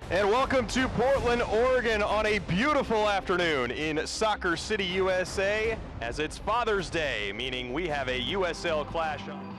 And welcome to Portland, Oregon on a beautiful afternoon in Soccer City, USA, as it's Father's Day, meaning we have a USL clash on.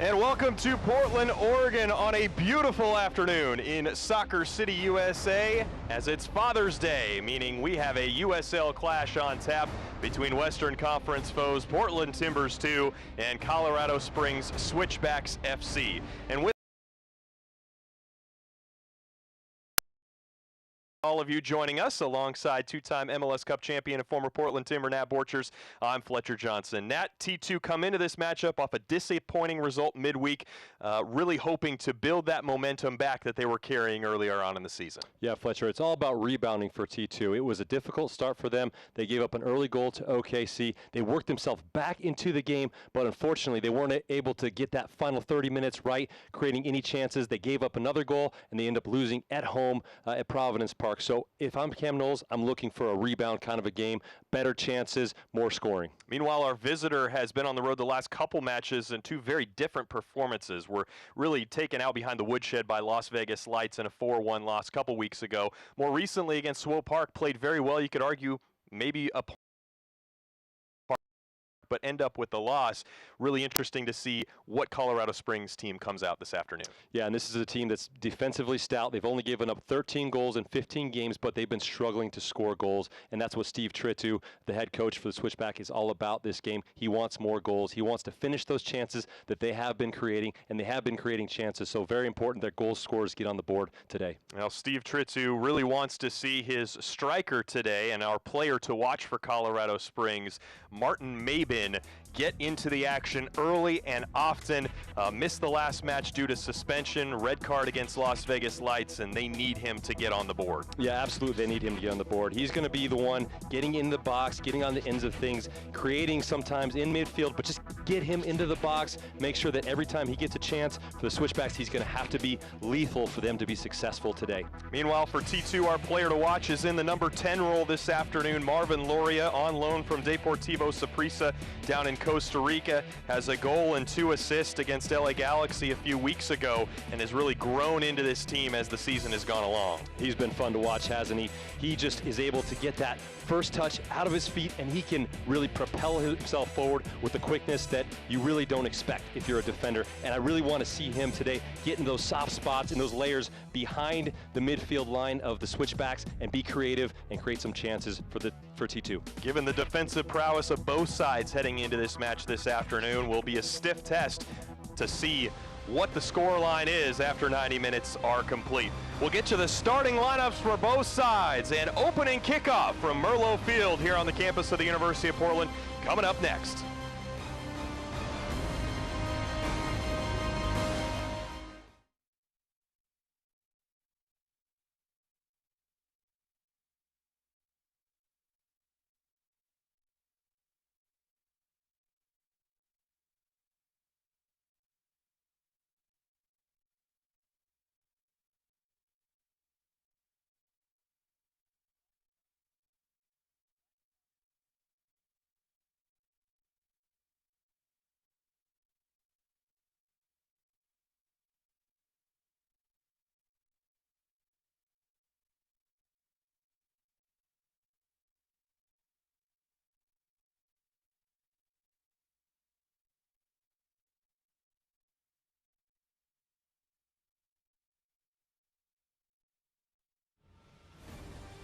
And welcome to Portland, Oregon on a beautiful afternoon in Soccer City, USA, as it's Father's Day, meaning we have a USL clash on tap between Western Conference foes Portland Timbers 2 and Colorado Springs Switchbacks FC. And with all of you joining us alongside two-time MLS Cup champion and former Portland Timber Nat Borchers, I'm Fletcher Johnson. Nat, T2 come into this matchup off a disappointing result midweek, really hoping to build that momentum back that they were carrying earlier on in the season. Yeah, Fletcher, it's all about rebounding for T2. It was a difficult start for them. They gave up an early goal to OKC. They worked themselves back into the game, but unfortunately they weren't able to get that final 30 minutes right, creating any chances. They gave up another goal, and they end up losing at home at Providence Park. So if I'm Cam Knowles, I'm looking for a rebound kind of a game, better chances, more scoring. Meanwhile, our visitor has been on the road the last couple matches and two very different performances. We're really taken out behind the woodshed by Las Vegas Lights in a 4-1 loss a couple weeks ago. More recently against Swope Park, played very well. You could argue maybe a but end up with the loss. Really interesting to see what Colorado Springs team comes out this afternoon. Yeah, and this is a team that's defensively stout. They've only given up 13 goals in 15 games, but they've been struggling to score goals, and that's what Steve Tritu, the head coach for the Switchback, is all about this game. He wants more goals. He wants to finish those chances that they have been creating, and they have been creating chances, so very important that goal scorers get on the board today. Well, Steve Tritu really wants to see his striker today, and our player to watch for Colorado Springs, Martin Mabin, get into the action early and often. Missed the last match due to suspension, red card against Las Vegas Lights, and they need him to get on the board. Yeah, absolutely, they need him to get on the board. He's going to be the one getting in the box, getting on the ends of things, creating sometimes in midfield, but just get him into the box, make sure that every time he gets a chance for the Switchbacks, he's going to have to be lethal for them to be successful today. Meanwhile, for T2, our player to watch is in the number 10 role this afternoon. Marvin Loria, on loan from Deportivo Saprissa down in Costa Rica, has a goal and 2 assists against LA Galaxy a few weeks ago and has really grown into this team as the season has gone along. He's been fun to watch, hasn't he? He just is able to get that first touch out of his feet, and he can really propel himself forward with the quickness that you really don't expect if you're a defender. And I really want to see him today get in those soft spots and those layers behind the midfield line of the Switchbacks and be creative and create some chances for T2. Given the defensive prowess of both sides heading into this match this afternoon, will be a stiff test to see what the score line is after 90 minutes are complete. We'll get you the starting lineups for both sides and opening kickoff from Merlo Field here on the campus of the University of Portland coming up next.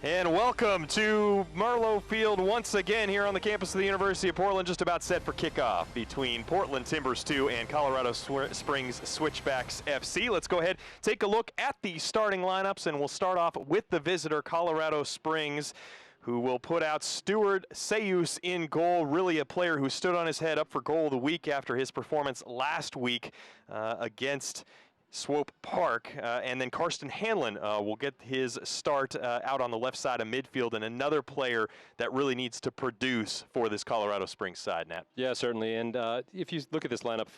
And welcome to Merlo Field once again here on the campus of the University of Portland, just about set for kickoff between Portland Timbers 2 and Colorado Springs Switchbacks FC. Let's go ahead, take a look at the starting lineups, and we'll start off with the visitor, Colorado Springs, who will put out Stuart Sayus in goal, really a player who stood on his head, up for goal of the week after his performance last week against Swope Park, and then Karsten Hanlon will get his start out on the left side of midfield, and another player that really needs to produce for this Colorado Springs side, Nat. Yeah, certainly, and if you look at this lineup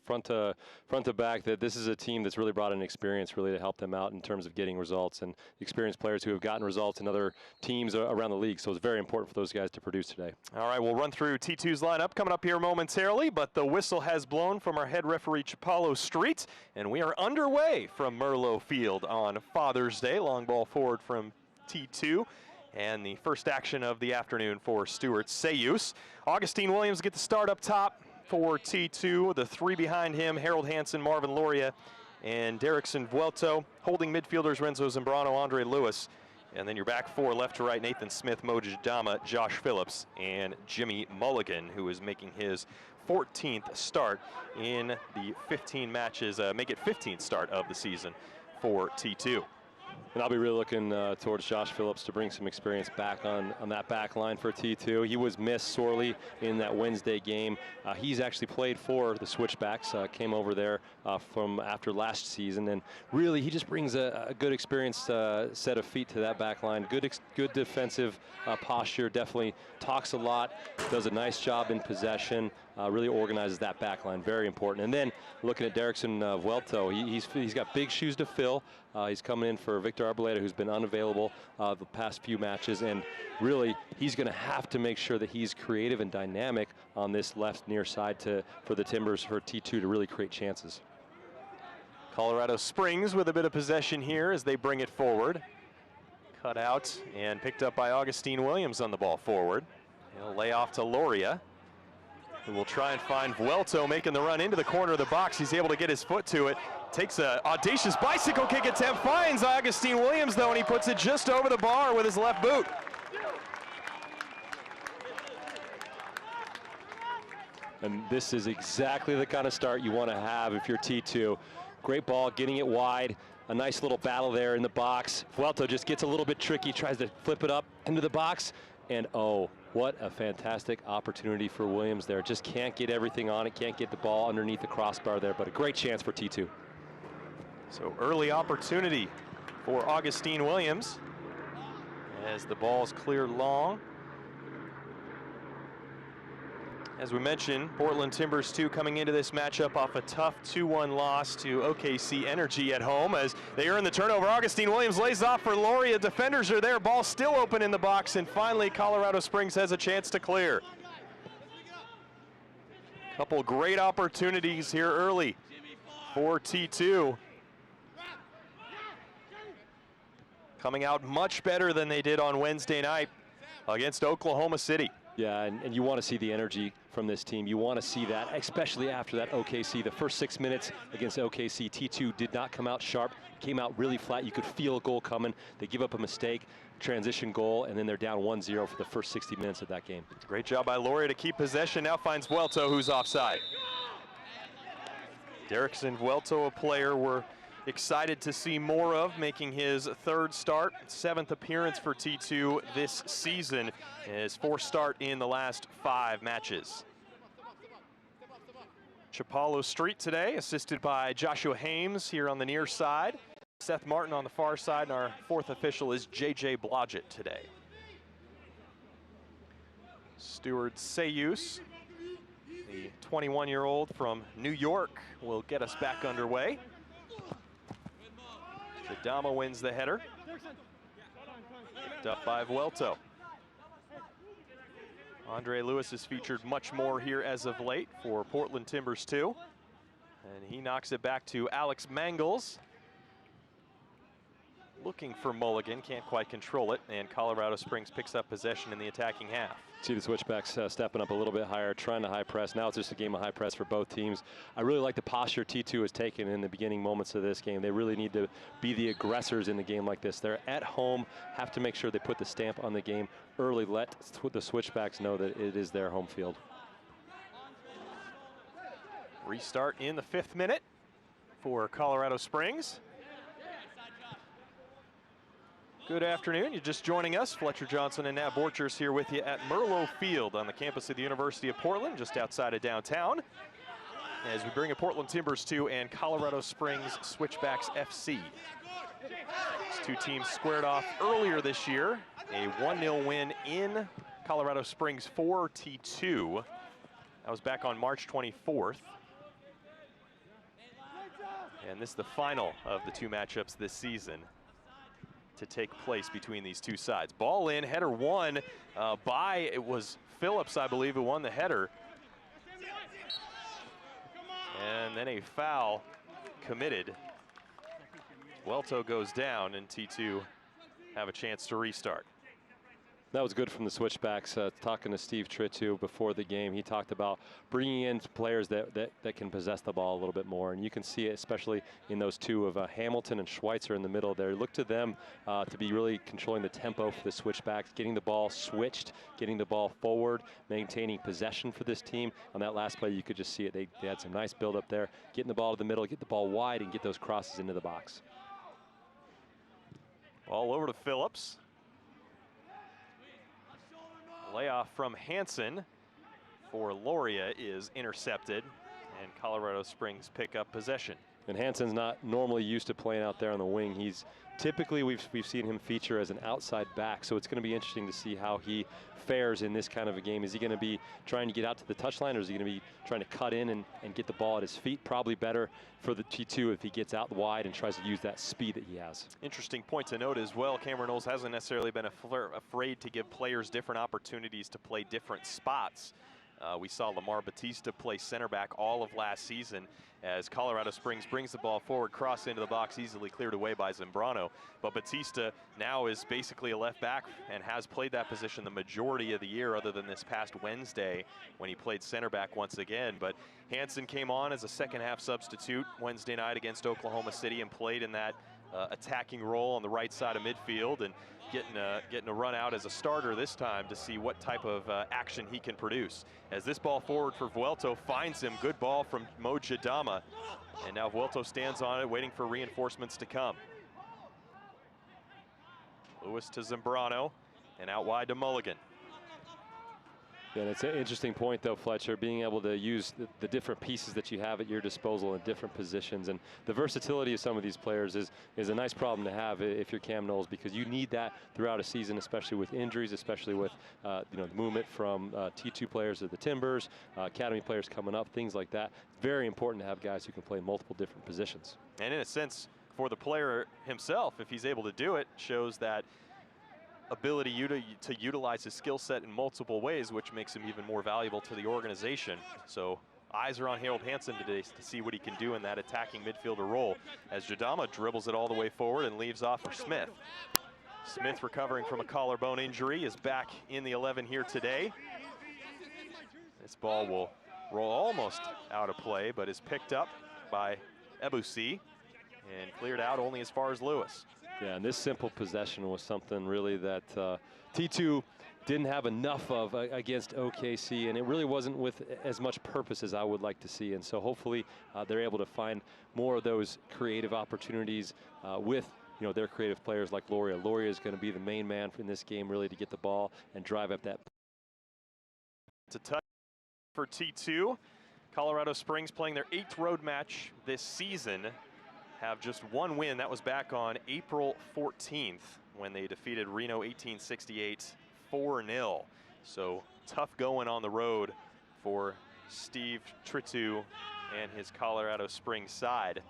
front to back, that this is a team that's really brought in experience really to help them out in terms of getting results, and experienced players who have gotten results in other teams around the league, so it's very important for those guys to produce today. All right, we'll run through T2's lineup coming up here momentarily, but the whistle has blown from our head referee, Chapalo Street, and we are underway from Merlo Field on Father's Day. Long ball forward from T2. And the first action of the afternoon for Stuart Sayus. Augustine Williams get the start up top. for T2. The three behind him, Harold Hansen, Marvin Loria, and Derrickson Vuelto. Holding midfielders, Renzo Zambrano, Andre Lewis. And then your back four, left to right, Nathan Smith, Moji Dama, Josh Phillips, and Jimmy Mulligan, who is making his 14th start in the 15 matches, make it 15th start of the season for T2. And I'll be really looking towards Josh Phillips to bring some experience back on that back line for T2. He was missed sorely in that Wednesday game. He's actually played for the Switchbacks, came over there from after last season, and really he just brings a good experienced set of feet to that back line. Good defensive posture, definitely talks a lot, does a nice job in possession, really organizes that back line, very important. And then looking at Derrickson Vuelto, he's got big shoes to fill. He's coming in for Victor Arboleda, who's been unavailable the past few matches, and really he's going to have to make sure that he's creative and dynamic on this left near side for the Timbers, for T2 to really create chances. Colorado Springs with a bit of possession here as they bring it forward. Cut out and picked up by Augustine Williams on the ball forward. He'll lay off to Loria, who will try and find Vuelto making the run into the corner of the box. He's able to get his foot to it. Takes an audacious bicycle kick attempt, finds Augustine Williams though, and he puts it just over the bar with his left boot. And this is exactly the kind of start you want to have if you're T2. Great ball, getting it wide. A nice little battle there in the box. Vuelto just gets a little bit tricky, tries to flip it up into the box. And oh, what a fantastic opportunity for Williams there. Just can't get everything on it, can't get the ball underneath the crossbar there, but a great chance for T2. So early opportunity for Augustine Williams as the ball's cleared long. As we mentioned, Portland Timbers 2 coming into this matchup off a tough 2-1 loss to OKC Energy at home as they earn the turnover. Augustine Williams lays off for Loria. Defenders are there, ball still open in the box, and finally Colorado Springs has a chance to clear. Couple great opportunities here early for T2. Coming out much better than they did on Wednesday night against Oklahoma City. Yeah, and you want to see the energy from this team. You want to see that, especially after that OKC. The first 6 minutes against OKC, T2 did not come out sharp, came out really flat. You could feel a goal coming. They give up a mistake, transition goal, and then they're down 1-0 for the first 60 minutes of that game. Great job by Loria to keep possession. Now finds Vuelto, who's offside. Derrickson Vuelto, a player we're excited to see more of, making his third start, 7th appearance for T2 this season, his 4th start in the last 5 matches. Chapalo Street today, assisted by Joshua Hames here on the near side. Seth Martin on the far side, and our 4th official is JJ Blodgett today. Stuart Sayus, the 21-year-old from New York, will get us back underway. Dama wins the header. Picked up by Vuelto. Andre Lewis has featured much more here as of late for Portland Timbers 2. And he knocks it back to Alex Mangles. Looking for Mulligan, can't quite control it, and Colorado Springs picks up possession in the attacking half. See the Switchbacks stepping up a little bit higher, trying to high press. Now it's just a game of high press for both teams. I really like the posture T2 has taken in the beginning moments of this game. They really need to be the aggressors in the game like this. They're at home, have to make sure they put the stamp on the game early. Let the Switchbacks know that it is their home field. Restart in the 5th minute for Colorado Springs. Good afternoon. You're just joining us. Fletcher Johnson and Nat Borchers here with you at Merlo Field on the campus of the University of Portland, just outside of downtown, as we bring a Portland Timbers 2 and Colorado Springs Switchbacks FC. These two teams squared off earlier this year. A 1-0 win in Colorado Springs for T2. That was back on March 24th. And this is the final of the 2 matchups this season to take place between these 2 sides. Ball in, header won by, it was Phillips, I believe, who won the header. And then a foul committed. Vuelto goes down, and T2 have a chance to restart. That was good from the Switchbacks. Talking to Steve Tritu before the game, he talked about bringing in players that can possess the ball a little bit more. And you can see it especially in those two of Hamilton and Schweitzer in the middle there. Look to them to be really controlling the tempo for the Switchbacks, getting the ball switched, getting the ball forward, maintaining possession for this team. On that last play, you could just see it. They had some nice build up there, getting the ball to the middle, get the ball wide, and get those crosses into the box. All over to Phillips. Layoff from Hansen for Loria is intercepted, and Colorado Springs pick up possession. And Hansen's not normally used to playing out there on the wing. He's typically, we've seen him feature as an outside back, so it's going to be interesting to see how he fares in this kind of a game. Is he going to be trying to get out to the touchline, or is he going to be trying to cut in and get the ball at his feet? Probably better for the T2 if he gets out wide and tries to use that speed that he has. Interesting point to note as well, Cameron Knowles hasn't necessarily been afraid to give players different opportunities to play different spots. We saw Lamar Batista play center back all of last season as Colorado Springs brings the ball forward, cross into the box, easily cleared away by Zambrano. But Batista now is basically a left back and has played that position the majority of the year, other than this past Wednesday when he played center back once again. But Hansen came on as a second half substitute Wednesday night against Oklahoma City and played in that attacking role on the right side of midfield, and getting a run out as a starter this time to see what type of action he can produce. As this ball forward for Vuelto finds him, good ball from Mo Jadama, and now Vuelto stands on it waiting for reinforcements to come. Lewis to Zambrano and out wide to Mulligan. And it's an interesting point, though, Fletcher, being able to use the different pieces that you have at your disposal in different positions. And the versatility of some of these players is a nice problem to have if you're Cam Knowles, because you need that throughout a season, especially with injuries, especially with the movement from T2 players to the Timbers, academy players coming up, things like that. Very important to have guys who can play multiple different positions. And in a sense, for the player himself, if he's able to do it, shows that ability to utilize his skill set in multiple ways, which makes him even more valuable to the organization. So eyes are on Harold Hansen today to see what he can do in that attacking midfielder role, as Jadama dribbles it all the way forward and leaves off for Smith. Smith, recovering from a collarbone injury, is back in the 11 here today. This ball will roll almost out of play, but is picked up by Ebusi and cleared out only as far as Lewis. Yeah, and this simple possession was something really that T2 didn't have enough of against OKC, and it really wasn't with as much purpose as I would like to see. And so hopefully they're able to find more of those creative opportunities with their creative players like Loria. Loria is going to be the main man in this game, really, to get the ball and drive up that. To touch for T2, Colorado Springs playing their 8th road match this season. Have just one win. That was back on April 14th when they defeated Reno 1868 4-0. So tough going on the road for Steve Tritu and his Colorado Springs side.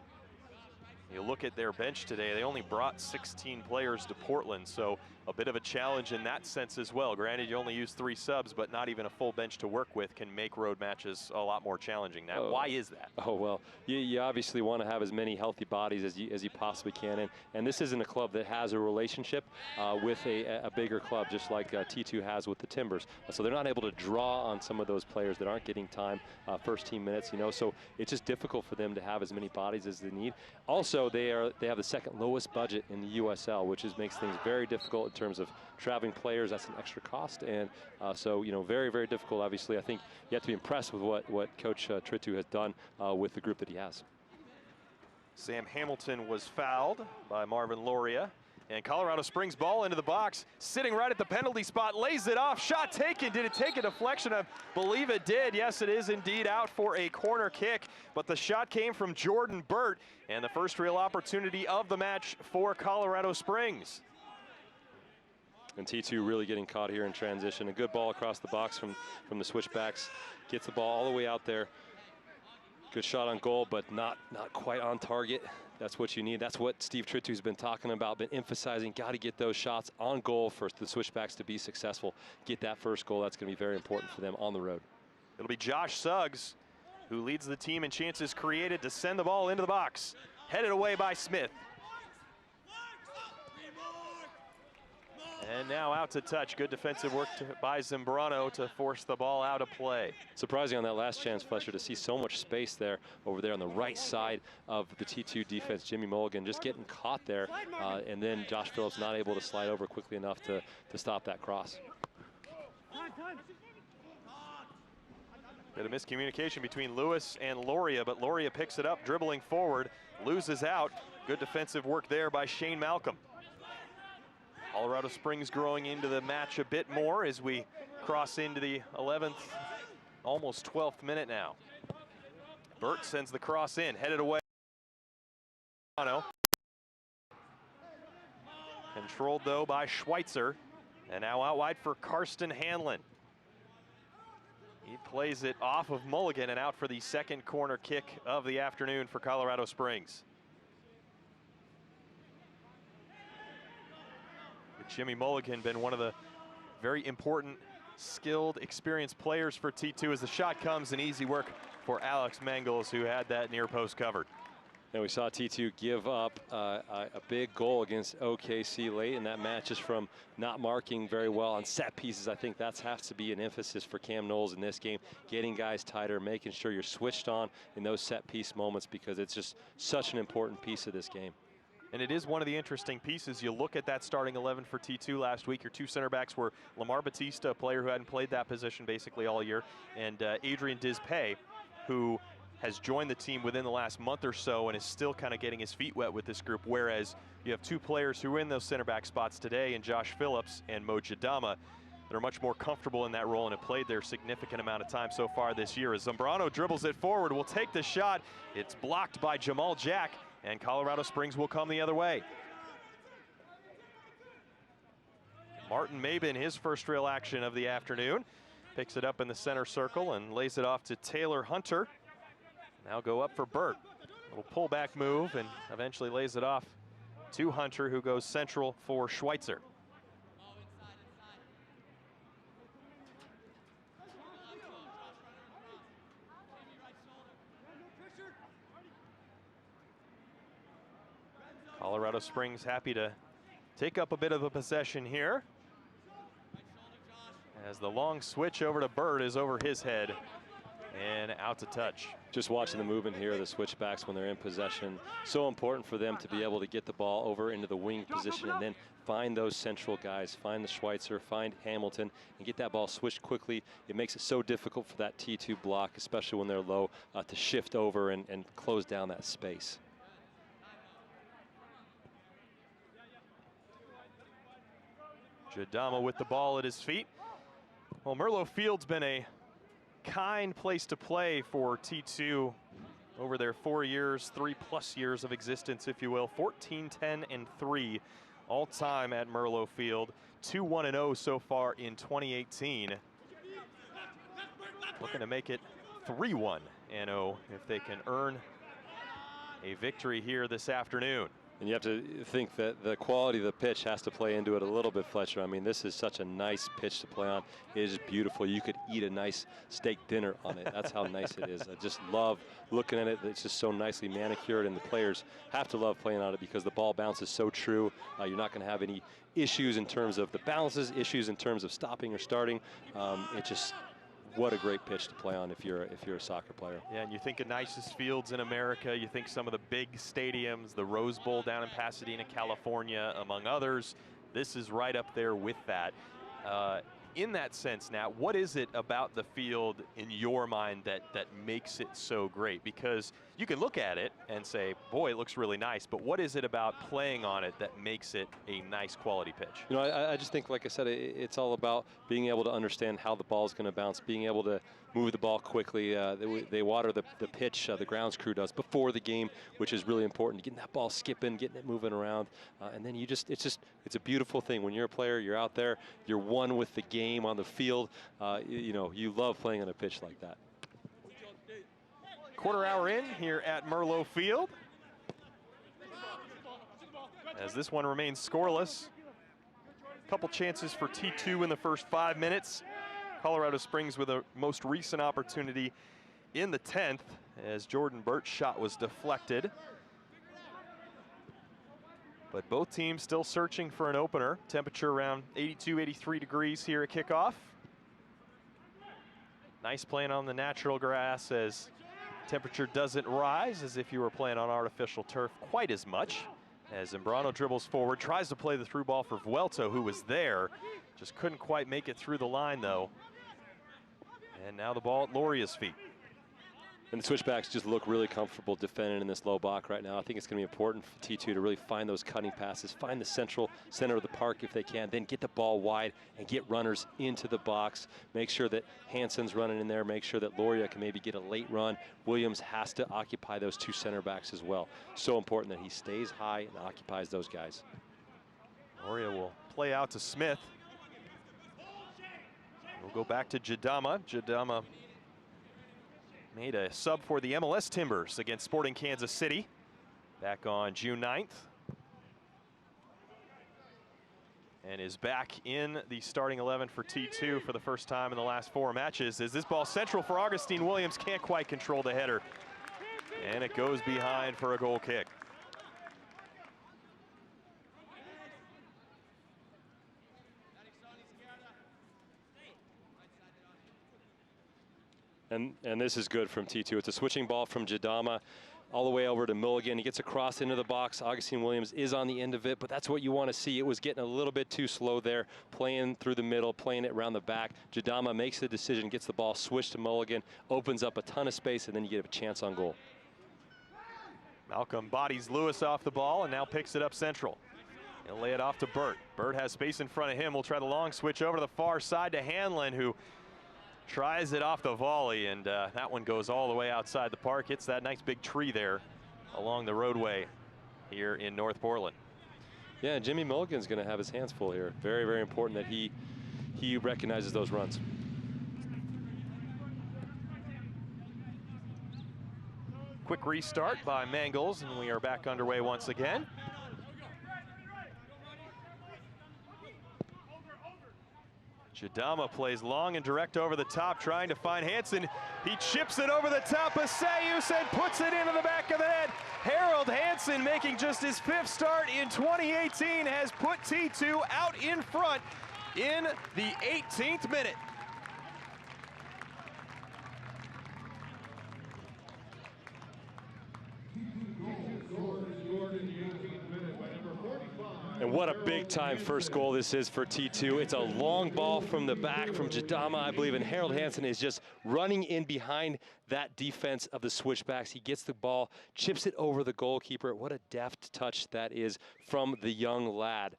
You look at their bench today, they only brought 16 players to Portland, so a bit of a challenge in that sense as well. Granted, you only use 3 subs, but not even a full bench to work with can make road matches a lot more challenging. Now, why is that? Oh, well, you obviously want to have as many healthy bodies as you possibly can, and this isn't a club that has a relationship with a bigger club, just like T2 has with the Timbers. So they're not able to draw on some of those players that aren't getting time, first team minutes, so it's just difficult for them to have as many bodies as they need. Also, they have the second lowest budget in the USL, which makes things very difficult in terms of traveling players. That's an extra cost, and so very, very difficult. Obviously, I think you have to be impressed with what Coach Tritu has done with the group that he has. Sam Hamilton was fouled by Marvin Loria, and Colorado Springs ball into the box, sitting right at the penalty spot, lays it off, shot taken. Did it take a deflection? I believe it did. Yes, it is indeed out for a corner kick, but the shot came from Jordan Burt, and the first real opportunity of the match for Colorado Springs. And T2 really getting caught here in transition. A good ball across the box from the Switchbacks. Gets the ball all the way out there. Good shot on goal, but not quite on target. That's what you need. That's what Steve Tritu's been talking about, been emphasizing. Got to get those shots on goal for the Switchbacks to be successful. Get that first goal. That's going to be very important for them on the road. It'll be Josh Suggs who leads the team in chances created to send the ball into the box. Headed away by Smith. And now out to touch. Good defensive work by Zambrano to force the ball out of play. Surprising on that last chance, Fletcher, to see so much space there over there on the right side of the T2 defense. Jimmy Mulligan just getting caught there, and then Josh Phillips not able to slide over quickly enough to stop that cross. Bit of miscommunication between Lewis and Loria, but Loria picks it up, dribbling forward, loses out. Good defensive work there by Shane Malcolm. Colorado Springs growing into the match a bit more as we cross into the 11th, almost 12th minute now. Burt sends the cross in, headed away. Controlled though by Schweitzer, and now out wide for Karsten Hanlon. He plays it off of Mulligan and out for the second corner kick of the afternoon for Colorado Springs. Jimmy Mulligan been one of the very important, skilled, experienced players for T2 as the shot comes, and easy work for Alex Mangels, who had that near post covered. And we saw T2 give up a big goal against OKC late in that match just from not marking very well on set pieces. I think that has to be an emphasis for Cam Knowles in this game, getting guys tighter, making sure you're switched on in those set piece moments, because it's just such an important piece of this game. And it is one of the interesting pieces. You look at that starting 11 for T2 last week. Your two center backs were Lamar Batista, a player who hadn't played that position basically all year, and Adrian Dispay, who has joined the team within the last month or so and is still kind of getting his feet wet with this group, whereas you have two players who are in those center back spots today, in Josh Phillips and Mo Jadama. They're much more comfortable in that role and have played there a significant amount of time so far this year. As Zambrano dribbles it forward, will take the shot. It's blocked by Jamal Jack, and Colorado Springs will come the other way. Martin Mabin, his first real action of the afternoon, picks it up in the center circle and lays it off to Taylor Hunter. Now go up for Burt. Little pullback move and eventually lays it off to Hunter, who goes central for Schweitzer. Colorado Springs happy to take up a bit of a possession here, as the long switch over to Burt is over his head and out to touch. Just watching the movement here, the switchbacks when they're in possession, so important for them to be able to get the ball over into the wing position and then find those central guys, find the Schweitzer, find Hamilton, and get that ball switched quickly. It makes it so difficult for that T2 block, especially when they're low, to shift over and close down that space. Jadama with the ball at his feet. Well, Merlo Field's been a kind place to play for T2 over their 4 years, 3+ years of existence, if you will. 14, 10, and 3 all time at Merlo Field. 2-1-0 so far in 2018. Looking to make it 3-1-0 if they can earn a victory here this afternoon. And you have to think that the quality of the pitch has to play into it a little bit, Fletcher. I mean, this is such a nice pitch to play on. It is beautiful. You could eat a nice steak dinner on it. That's how nice it is. I just love looking at it. It's just so nicely manicured, and the players have to love playing on it because the ball bounces so true. You're not going to have any issues in terms of the balances, issues in terms of stopping or starting. It just, what a great pitch to play on if you're a soccer player. Yeah, and you think of nicest fields in America, you think some of the big stadiums, the Rose Bowl down in Pasadena, California, among others. This is right up there with that. In that sense, Nat, what is it about the field in your mind that makes it so great? Because you can look at it and say, boy, it looks really nice, but what is it about playing on it that makes it a nice quality pitch? You know, I just think, like I said, it's all about being able to understand how the ball is going to bounce, being able to move the ball quickly. They water the pitch, the grounds crew does, before the game, which is really important, getting that ball skipping, getting it moving around. And then it's a beautiful thing. When you're a player, you're out there, you're one with the game on the field. You know, you love playing on a pitch like that. Quarter hour in here at Merlo Field, as this one remains scoreless. A couple chances for T2 in the first 5 minutes. Colorado Springs with a most recent opportunity in the 10th, as Jordan Burt's shot was deflected. But both teams still searching for an opener. Temperature around 82, 83 degrees here at kickoff. Nice playing on the natural grass as temperature doesn't rise as if you were playing on artificial turf quite as much. As Zambrano dribbles forward, tries to play the through ball for Vuelto, who was there. Just couldn't quite make it through the line, though. And now the ball at Loria's feet. And the Switchbacks just look really comfortable defending in this low block right now. I think it's going to be important for T2 to really find those cutting passes, find the center of the park if they can, then get the ball wide and get runners into the box. Make sure that Hansen's running in there. Make sure that Loria can maybe get a late run. Williams has to occupy those two center backs as well. So important that he stays high and occupies those guys. Loria will play out to Smith. We'll go back to Jadama. Jadama made a sub for the MLS Timbers against Sporting Kansas City back on June 9th. And is back in the starting 11 for T2 for the first time in the last 4 matches. As this ball central for Augustine Williams, can't quite control the header. And it goes behind for a goal kick. And this is good from T2. It's a switching ball from Jadama all the way over to Milligan. He gets across into the box. Augustine Williams is on the end of it, but that's what you want to see. It was getting a little bit too slow there, playing through the middle, playing it around the back. Jadama makes the decision, gets the ball switched to Mulligan, opens up a ton of space, and then you get a chance on goal. Malcolm bodies Lewis off the ball and now picks it up central. He'll lay it off to Burt. Burt has space in front of him. We'll try the long switch over to the far side to Hanlon, who tries it off the volley, and that one goes all the way outside the park. Hits that nice big tree there along the roadway here in North Portland. Yeah, Jimmy Mulligan's going to have his hands full here. Very, very important that he recognizes those runs. Quick restart by Mangles, and we are back underway once again. Jadama plays long and direct over the top, trying to find Hansen. He chips it over the top of Sayus and puts it into the back of the net. Harold Hansen, making just his 5th start in 2018, has put T2 out in front in the 18th minute. And what a big time first goal this is for T2. It's a long ball from the back from Jadama, I believe, and Harold Hansen is just running in behind that defense of the Switchbacks. He gets the ball, chips it over the goalkeeper. What a deft touch that is from the young lad.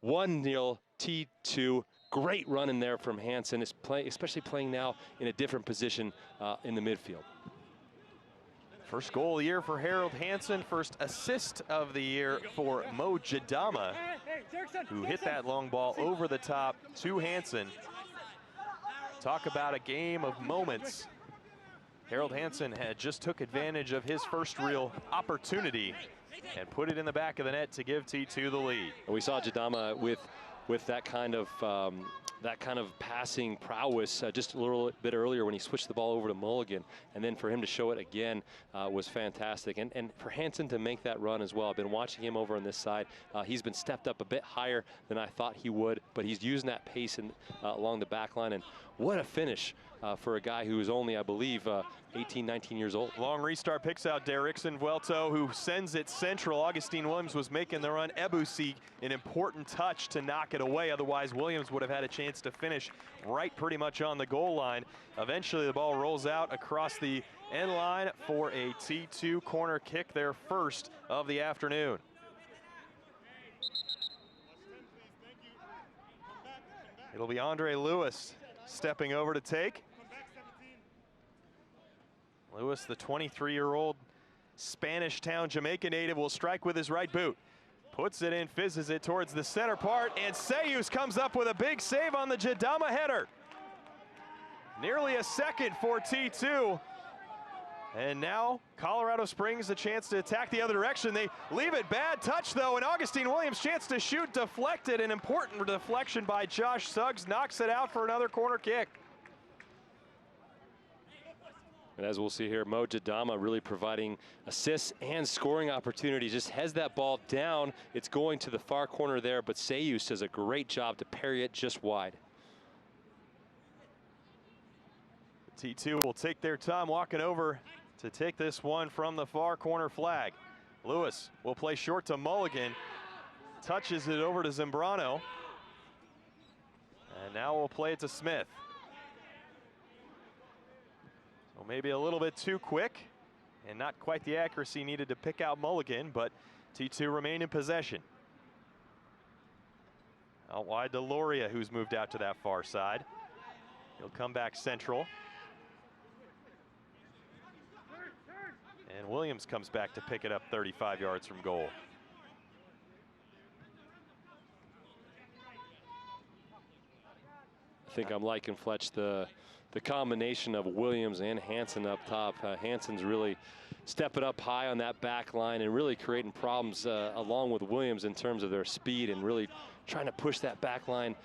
1-0 T2. Great run in there from Hansen, especially playing now in a different position in the midfield. First goal of the year for Harold Hansen, first assist of the year for Mo Jadama, who hit that long ball over the top to Hansen. Talk about a game of moments. Harold Hansen had just took advantage of his first real opportunity and put it in the back of the net to give T2 the lead. And we saw Jadama with that kind of passing prowess just a little bit earlier when he switched the ball over to Mulligan, and then for him to show it again was fantastic. And for Hansen to make that run as well. I've been watching him over on this side. He's been stepped up a bit higher than I thought he would, but he's using that pace along the back line, and what a finish for a guy who is only, I believe, 18, 19 years old. Long restart picks out Derrickson Vuelto, who sends it central. Augustine Williams was making the run. Ebusi, an important touch to knock it away. Otherwise, Williams would have had a chance to finish right pretty much on the goal line. Eventually, the ball rolls out across the end line for a T2 corner kick, their first of the afternoon. It'll be Andre Lewis stepping over to take. Lewis, the 23-year-old Spanish Town Jamaica native, will strike with his right boot. Puts it in, fizzes it towards the center part, and Sayus comes up with a big save on the Jadama header. Nearly a second for T2. And now Colorado Springs a chance to attack the other direction. They leave it, bad touch though, and Augustine Williams chance to shoot, deflected. An important deflection by Josh Suggs knocks it out for another corner kick. And as we'll see here, Mo Jadama really providing assists and scoring opportunities. Just heads that ball down. It's going to the far corner there, but Sayus does a great job to parry it just wide. T2 will take their time walking over to take this one from the far corner flag. Lewis will play short to Mulligan. Touches it over to Zambrano. And now we'll play it to Smith. So maybe a little bit too quick and not quite the accuracy needed to pick out Mulligan, but T2 remain in possession. Out wide to Loria, who's moved out to that far side. He'll come back central. And Williams comes back to pick it up 35 yards from goal. I think I'm liking, Fletch, the combination of Williams and Hansen up top. Hansen's really stepping up high on that back line and really creating problems along with Williams in terms of their speed and really trying to push that back line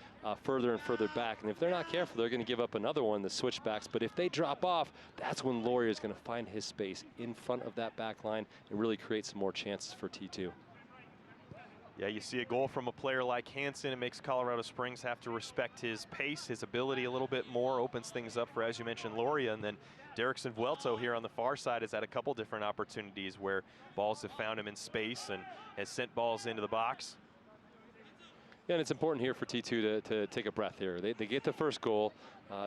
further and further back. And if they're not careful, they're going to give up another one, the switchbacks. But if they drop off, that's when Loria is going to find his space in front of that back line and really create some more chances for T2. Yeah, you see a goal from a player like Hansen. It makes Colorado Springs have to respect his pace, his ability a little bit more, opens things up for, as you mentioned, Loria. And then Derrickson Vuelto here on the far side has had a couple different opportunities where balls have found him in space and has sent balls into the box. Yeah, and it's important here for T2 to take a breath here. They get the first goal.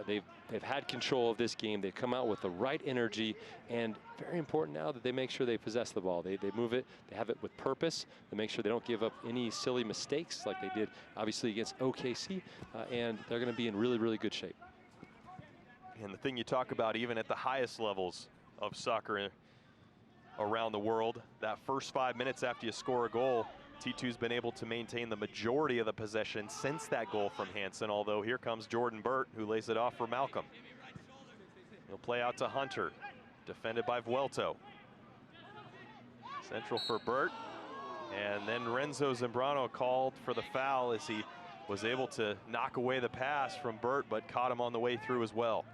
They've had control of this game. They come out with the right energy, and very important now that they make sure they possess the ball. They move it. They have it with purpose. They make sure they don't give up any silly mistakes like they did, obviously, against OKC, and they're going to be in really, really good shape. And the thing you talk about, even at the highest levels of soccer around the world, that first 5 minutes after you score a goal, T2's been able to maintain the majority of the possession since that goal from Hansen, although here comes Jordan Burt, who lays it off for Malcolm. He'll play out to Hunter, defended by Vuelto. Central for Burt, and then Renzo Zambrano called for the foul as he was able to knock away the pass from Burt, but caught him on the way through as well.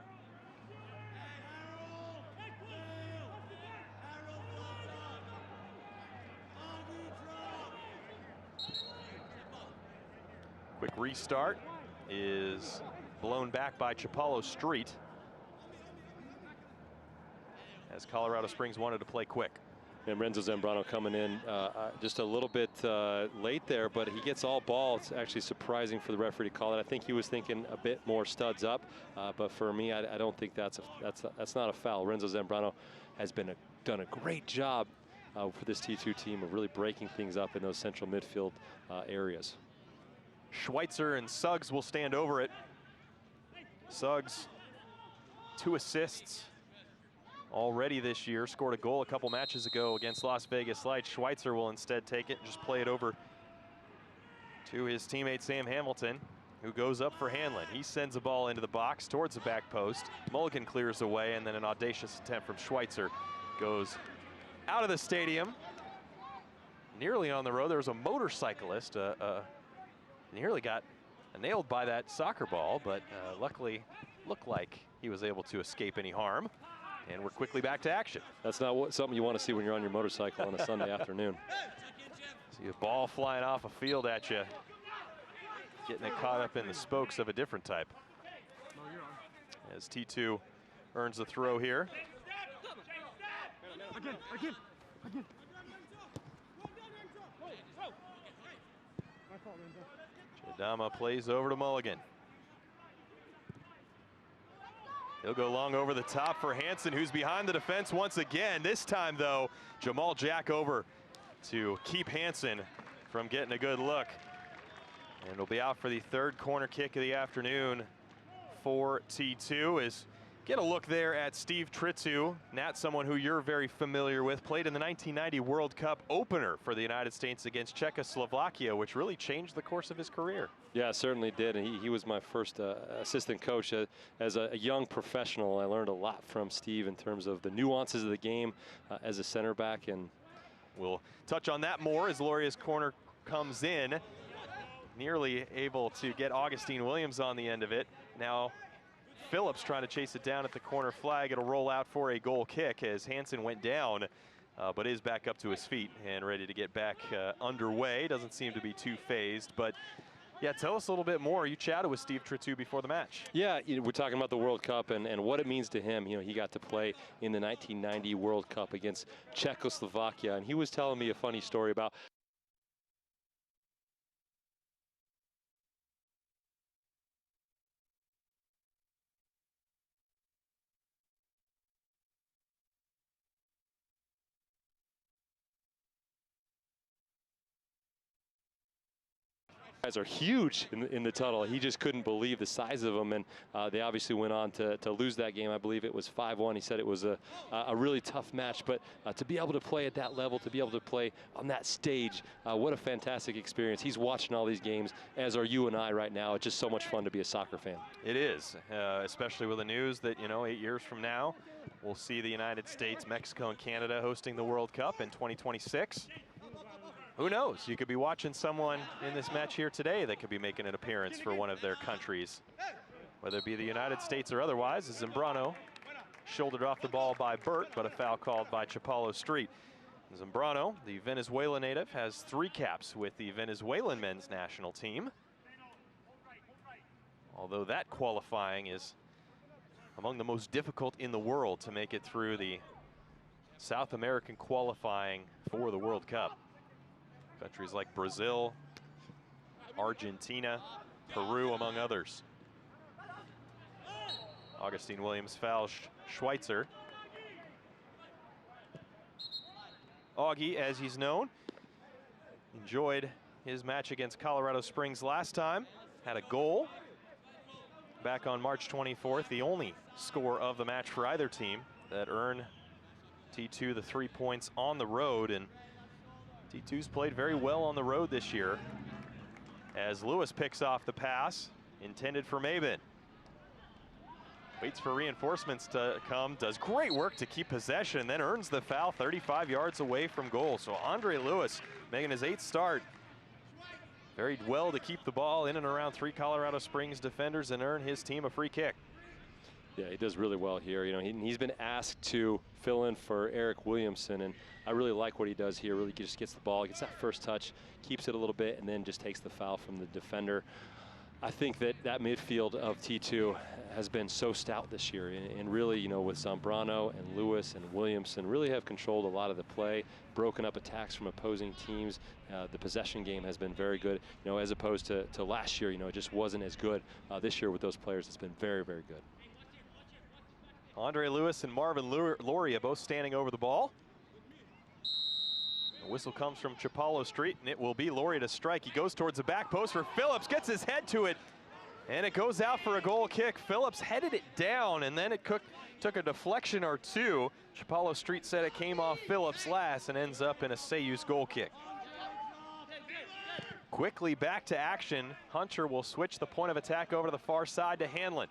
Quick restart is blown back by Chapalo Street as Colorado Springs wanted to play quick. And Renzo Zambrano coming in just a little bit late there, but he gets all ball. It's actually surprising for the referee to call it. I think he was thinking a bit more studs up, but for me, I don't think that's not a foul. Renzo Zambrano has done a great job for this T2 team of really breaking things up in those central midfield areas. Schweitzer and Suggs will stand over it. Suggs, 2 assists already this year. Scored a goal a couple matches ago against Las Vegas Lights. Schweitzer will instead take it and just play it over to his teammate Sam Hamilton, who goes up for Hanlon. He sends a ball into the box towards the back post. Mulligan clears away, and then an audacious attempt from Schweitzer goes out of the stadium. Nearly on the road. There was a motorcyclist nearly got nailed by that soccer ball, but luckily looked like he was able to escape any harm. And we're quickly back to action. That's not something you want to see when you're on your motorcycle on a Sunday afternoon. See a ball flying off a field at you, getting it caught up in the spokes of a different type. As T2 earns the throw here. Again. Chadama plays over to Mulligan. He'll go long over the top for Hansen, who's behind the defense once again. This time, though, Jamal Jack over to keep Hansen from getting a good look. And it'll be out for the 3rd corner kick of the afternoon for T2. As get a look there at Steve Tritu, Nat, someone who you're very familiar with, played in the 1990 World Cup opener for the United States against Czechoslovakia, which really changed the course of his career. Yeah, certainly did. And he was my first assistant coach. As a young professional, I learned a lot from Steve in terms of the nuances of the game as a center back. And we'll touch on that more as Loria's corner comes in. Nearly able to get Augustine Williams on the end of it. Now Phillips trying to chase it down at the corner flag. It'll roll out for a goal kick as Hansen went down, but is back up to his feet and ready to get back underway. Doesn't seem to be too phased, but yeah, tell us a little bit more. You chatted with Steve Tretu before the match. Yeah, we're talking about the World Cup and what it means to him. He got to play in the 1990 World Cup against Czechoslovakia, and he was telling me a funny story about guys are huge in the tunnel. He just couldn't believe the size of them, and they obviously went on to lose that game. I believe it was 5-1. He said it was a really tough match, but to be able to play at that level, to be able to play on that stage, what a fantastic experience. He's watching all these games, as are you and I right now. It's just so much fun to be a soccer fan. It is, especially with the news that, 8 years from now, we'll see the United States, Mexico, and Canada hosting the World Cup in 2026. Who knows? You could be watching someone in this match here today that could be making an appearance for one of their countries, whether it be the United States or otherwise. As Zambrano shouldered off the ball by Burt, but a foul called by Chapalo Street. Zambrano, the Venezuela native, has 3 caps with the Venezuelan men's national team. Although that qualifying is among the most difficult in the world to make it through the South American qualifying for the World Cup. Countries like Brazil, Argentina, Peru, among others. Augustine Williams fouls Schweitzer. Augie, as he's known, enjoyed his match against Colorado Springs last time. Had a goal back on March 24th, the only score of the match for either team that earned T2 the 3 points on the road. And T2's played very well on the road this year as Lewis picks off the pass intended for Mabin. Waits for reinforcements to come, does great work to keep possession, then earns the foul 35 yards away from goal. So Andre Lewis making his 8th start. Very well to keep the ball in and around 3 Colorado Springs defenders and earn his team a free kick. Yeah, he does really well here. He's been asked to fill in for Eric Williamson, and I really like what he does here. Really just gets the ball, gets that first touch, keeps it a little bit, and then just takes the foul from the defender. I think that midfield of T2 has been so stout this year, and really, with Zambrano and Lewis and Williamson, really have controlled a lot of the play, broken up attacks from opposing teams. The possession game has been very good, as opposed to last year. It just wasn't as good. This year with those players, it's been very, very good. Andre Lewis and Marvin Loria both standing over the ball. The whistle comes from Chapalo Street, and it will be Loria to strike. He goes towards the back post for Phillips, gets his head to it, and it goes out for a goal kick. Phillips headed it down, and then it took a deflection or two. Chapalo Street said it came off Phillips last and ends up in a Sayus goal kick. Quickly back to action. Hunter will switch the point of attack over to the far side to Hanlon.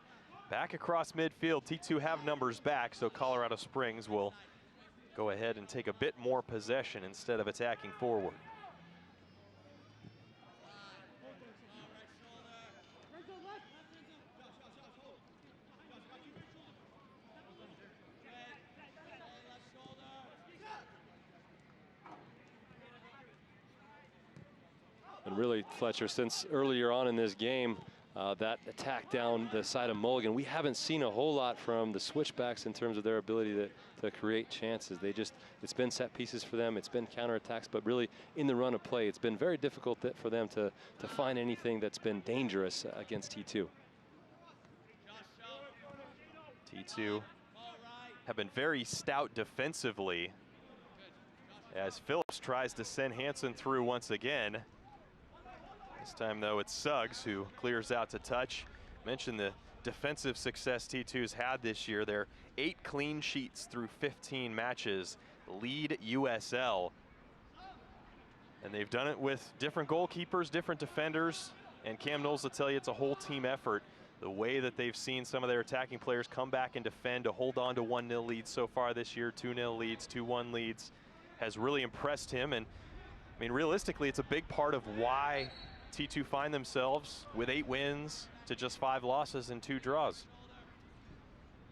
Back across midfield, T2 have numbers back, so Colorado Springs will go ahead and take a bit more possession instead of attacking forward. And really, Fletcher, since earlier on in this game, that attack down the side of Mulligan, we haven't seen a whole lot from the Switchbacks in terms of their ability to create chances. It's been set pieces for them, it's been counterattacks, but really in the run of play, it's been very difficult for them to find anything that's been dangerous against T2. T2 have been very stout defensively as Phillips tries to send Hansen through once again. This time, though, it's Suggs who clears out to touch. Mentioned the defensive success T2's had this year. They're 8 clean sheets through 15 matches, lead USL. And they've done it with different goalkeepers, different defenders, and Cam Knowles will tell you it's a whole team effort. The way that they've seen some of their attacking players come back and defend to hold on to 1-0 leads so far this year, 2-0 leads, 2-1 leads, has really impressed him. And I mean, realistically, it's a big part of why T2 find themselves with 8 wins to just 5 losses and 2 draws.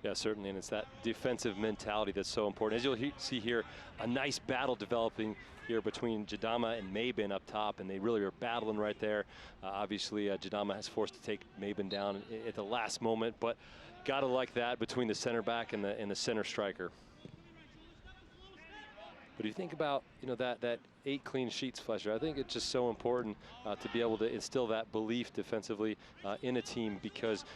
Yeah, certainly, and it's that defensive mentality that's so important. As you'll see here, a nice battle developing here between Jadama and Mabin up top, and they really are battling right there. Obviously, Jadama has forced to take Mabin down at the last moment, but gotta like that between the center back and the center striker. But if you think about, you know, that 8 clean sheets, Fletcher, I think it's just so important to be able to instill that belief defensively in a team, because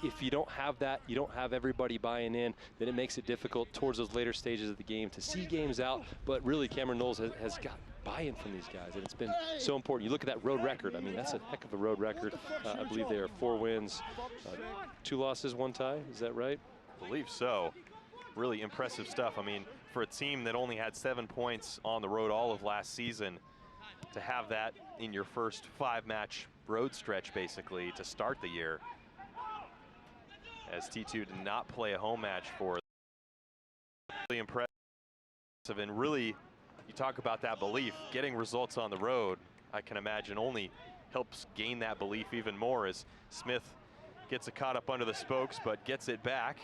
if you don't have that, you don't have everybody buying in, then it makes it difficult towards those later stages of the game to see games out. But really, Cameron Knowles has got buy-in from these guys, and it's been so important. You look at that road record. I mean, that's a heck of a road record. I believe they are 4 wins, 2 losses, 1 tie. Is that right? I believe so. Really impressive stuff. I mean, for a team that only had 7 points on the road all of last season, to have that in your first 5-match road stretch, basically, to start the year, as T2 did not play a home match for. Really impressive, and really, you talk about that belief. Getting results on the road, I can imagine, only helps gain that belief even more, as Smith gets it caught up under the spokes, but gets it back.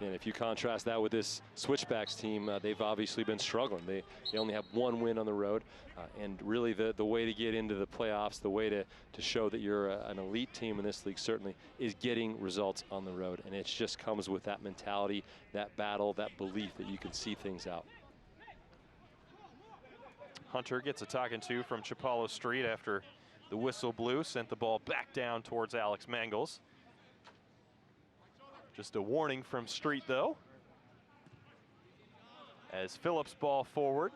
And if you contrast that with this Switchbacks team, they've obviously been struggling. They only have 1 win on the road, and really the way to get into the playoffs, the way to show that you're an elite team in this league certainly is getting results on the road. And it just comes with that mentality, that battle, that belief that you can see things out. Hunter gets a talking to from Chapalo Street after the whistle blew, sent the ball back down towards Alex Mangles. Just a warning from Street, though, as Phillips' ball forward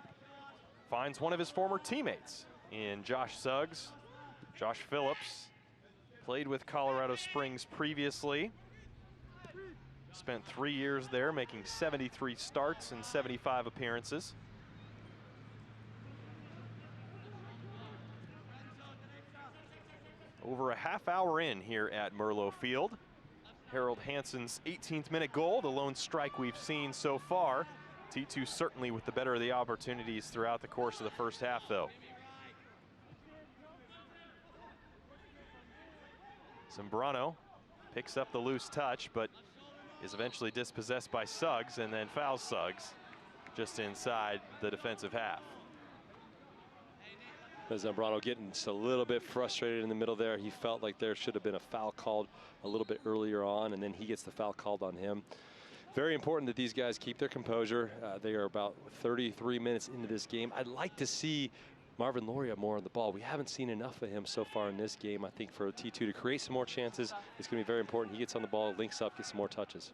finds one of his former teammates in Josh Suggs. Josh Phillips played with Colorado Springs previously. Spent 3 years there, making 73 starts and 75 appearances. Over a half hour in here at Merlo Field. Harold Hansen's 18th minute goal, the lone strike we've seen so far. T2 certainly with the better of the opportunities throughout the course of the first half, though. Zambrano picks up the loose touch, but is eventually dispossessed by Suggs, and then fouls Suggs just inside the defensive half. Zambrano getting just a little bit frustrated in the middle there. He felt like there should have been a foul called a little bit earlier on, and then he gets the foul called on him. Very important that these guys keep their composure. They are about 33 minutes into this game. I'd like to see Marvin Loria more on the ball. We haven't seen enough of him so far in this game. I think for T2 to create some more chances, it's going to be very important. He gets on the ball, links up, gets some more touches.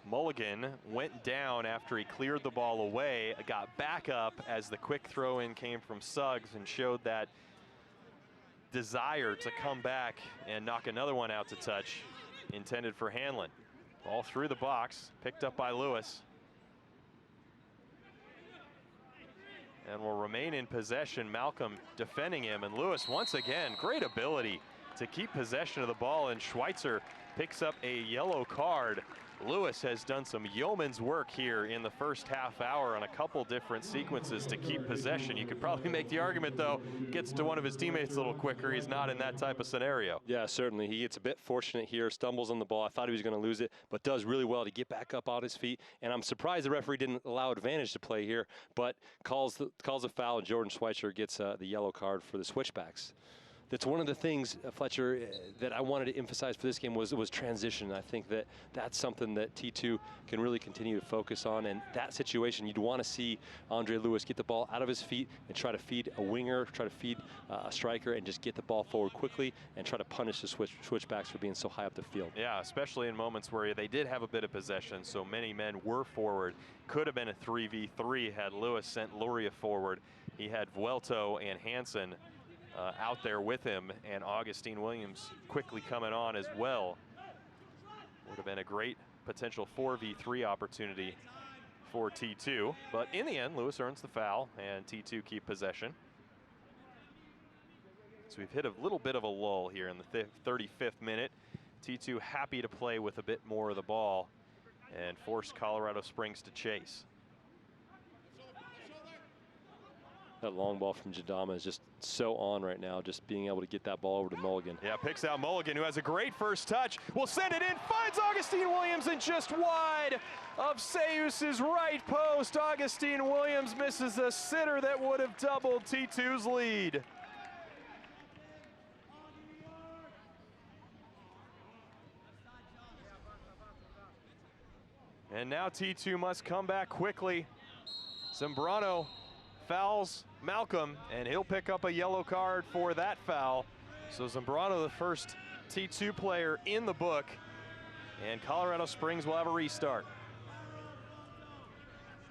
Mulligan went down after he cleared the ball away, got back up as the quick throw in came from Suggs, and showed that desire to come back and knock another one out to touch, intended for Hanlon. Ball through the box, picked up by Lewis. And will remain in possession. Malcolm defending him, and Lewis once again, great ability to keep possession of the ball, and Schweitzer picks up a yellow card. Lewis has done some yeoman's work here in the first half hour on a couple different sequences to keep possession. You could probably make the argument, though, gets to one of his teammates a little quicker. He's not in that type of scenario. Yeah, certainly. He gets a bit fortunate here, stumbles on the ball. I thought he was going to lose it, but does really well to get back up on his feet. And I'm surprised the referee didn't allow advantage to play here, but calls a foul, and Jordan Schweitzer gets the yellow card for the Switchbacks. That's one of the things, Fletcher, that I wanted to emphasize for this game was transition. I think that's something that T2 can really continue to focus on. And that situation, you'd want to see Andre Lewis get the ball out of his feet and try to feed a winger, try to feed a striker, and just get the ball forward quickly and try to punish the Switchbacks for being so high up the field. Yeah, especially in moments where they did have a bit of possession, so many men were forward. Could have been a 3v3 had Lewis sent Luria forward. He had Vuelto and Hansen out there with him, and Augustine Williams quickly coming on as well. Would have been a great potential 4v3 opportunity for T2, but in the end, Lewis earns the foul, and T2 keep possession. So we've hit a little bit of a lull here in the 35th minute. T2 happy to play with a bit more of the ball and force Colorado Springs to chase. That long ball from Jadama is just so on right now, just being able to get that ball over to Mulligan. Yeah, picks out Mulligan, who has a great first touch. Will send it in, finds Augustine Williams, and just wide of Seus's right post. Augustine Williams misses a sitter that would have doubled T2's lead. And now T2 must come back quickly. Zambrano fouls Malcolm, and he'll pick up a yellow card for that foul. So Zambrano, the first T2 player in the book, and Colorado Springs will have a restart.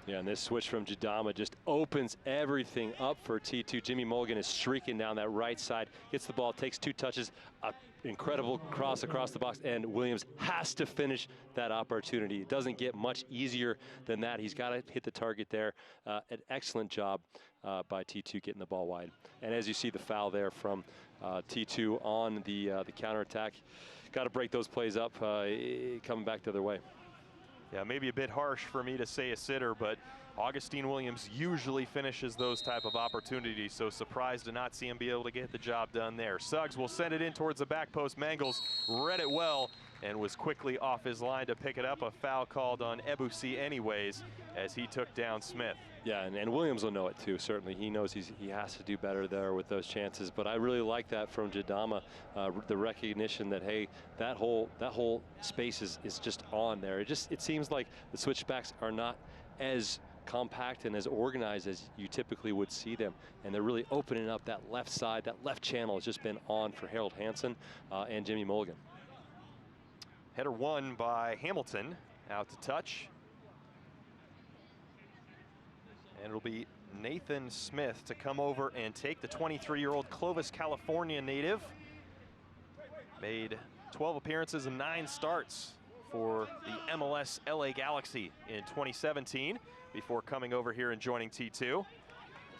Yeah, and this switch from Jadama just opens everything up for T2. Jimmy Mulligan is streaking down that right side, gets the ball, takes 2 touches, an incredible cross across the box, and Williams has to finish that opportunity. It doesn't get much easier than that. He's got to hit the target there. An excellent job by T2 getting the ball wide. And as you see the foul there from T2 on the counterattack, got to break those plays up, coming back the other way. Yeah, maybe a bit harsh for me to say a sitter, but Augustine Williams usually finishes those type of opportunities, so surprised to not see him be able to get the job done there. Suggs will send it in towards the back post. Mangles read it well and was quickly off his line to pick it up. A foul called on Ebusi anyways as he took down Smith. Yeah, and Williams will know it too, certainly. He knows he has to do better there with those chances, but I really like that from Jadama, the recognition that, hey, that whole space is just on there. It seems like the switchbacks are not as compact and as organized as you typically would see them, and they're really opening up that left side. That left channel has just been on for Harold Hansen and Jimmy Mulligan. Header won by Hamilton, out to touch. And it'll be Nathan Smith to come over and take the 23-year-old Clovis, California native. Made 12 appearances and 9 starts for the MLS LA Galaxy in 2017 before coming over here and joining T2.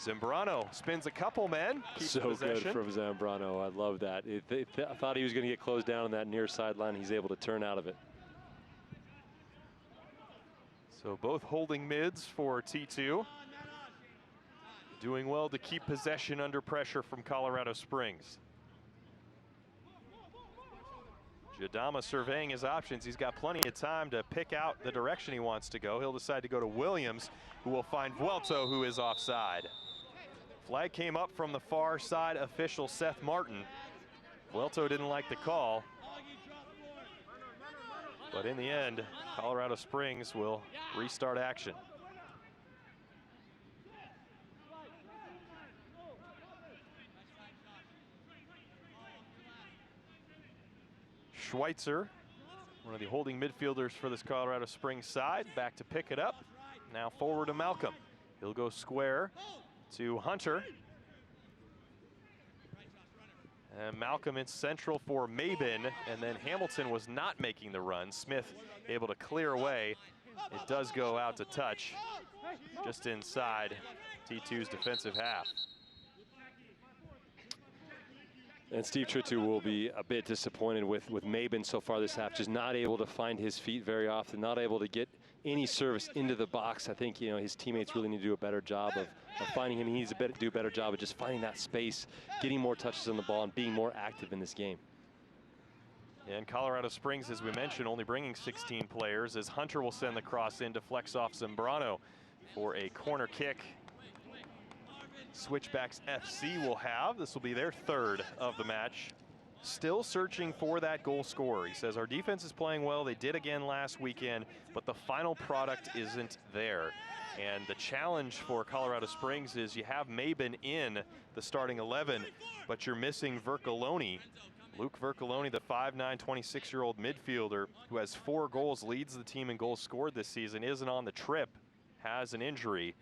Zambrano spins a couple men. So good from Zambrano. I love that. I thought he was going to get closed down on that near sideline. He's able to turn out of it. So both holding mids for T2. Doing well to keep possession under pressure from Colorado Springs. Jadama surveying his options. He's got plenty of time to pick out the direction he wants to go. He'll decide to go to Williams, who will find Vuelto, who is offside. Flag came up from the far side official, Seth Martin. Vuelto didn't like the call. But in the end, Colorado Springs will restart action. Schweitzer, one of the holding midfielders for this Colorado Springs side, back to pick it up. Now forward to Malcolm. He'll go square to Hunter. And Malcolm in central for Mabin, and then Hamilton was not making the run. Smith able to clear away. It does go out to touch, just inside T2's defensive half. And Steve Tritu will be a bit disappointed with Mabin so far this half, just not able to find his feet very often, not able to get any service into the box. I think, his teammates really need to do a better job of finding him. He needs to do a better job of just finding that space, getting more touches on the ball, and being more active in this game. And Colorado Springs, as we mentioned, only bringing 16 players, as Hunter will send the cross in to flex off Zambrano for a corner kick. Switchbacks FC will have. This will be their 3rd of the match. Still searching for that goal scorer. He says, our defense is playing well. They did again last weekend, but the final product isn't there. And the challenge for Colorado Springs is you have Mabin in the starting 11, but you're missing Vercoloni. Luke Vercoloni, the 5'9", 26-year-old midfielder who has 4 goals, leads the team in goals scored this season, isn't on the trip, has an injury.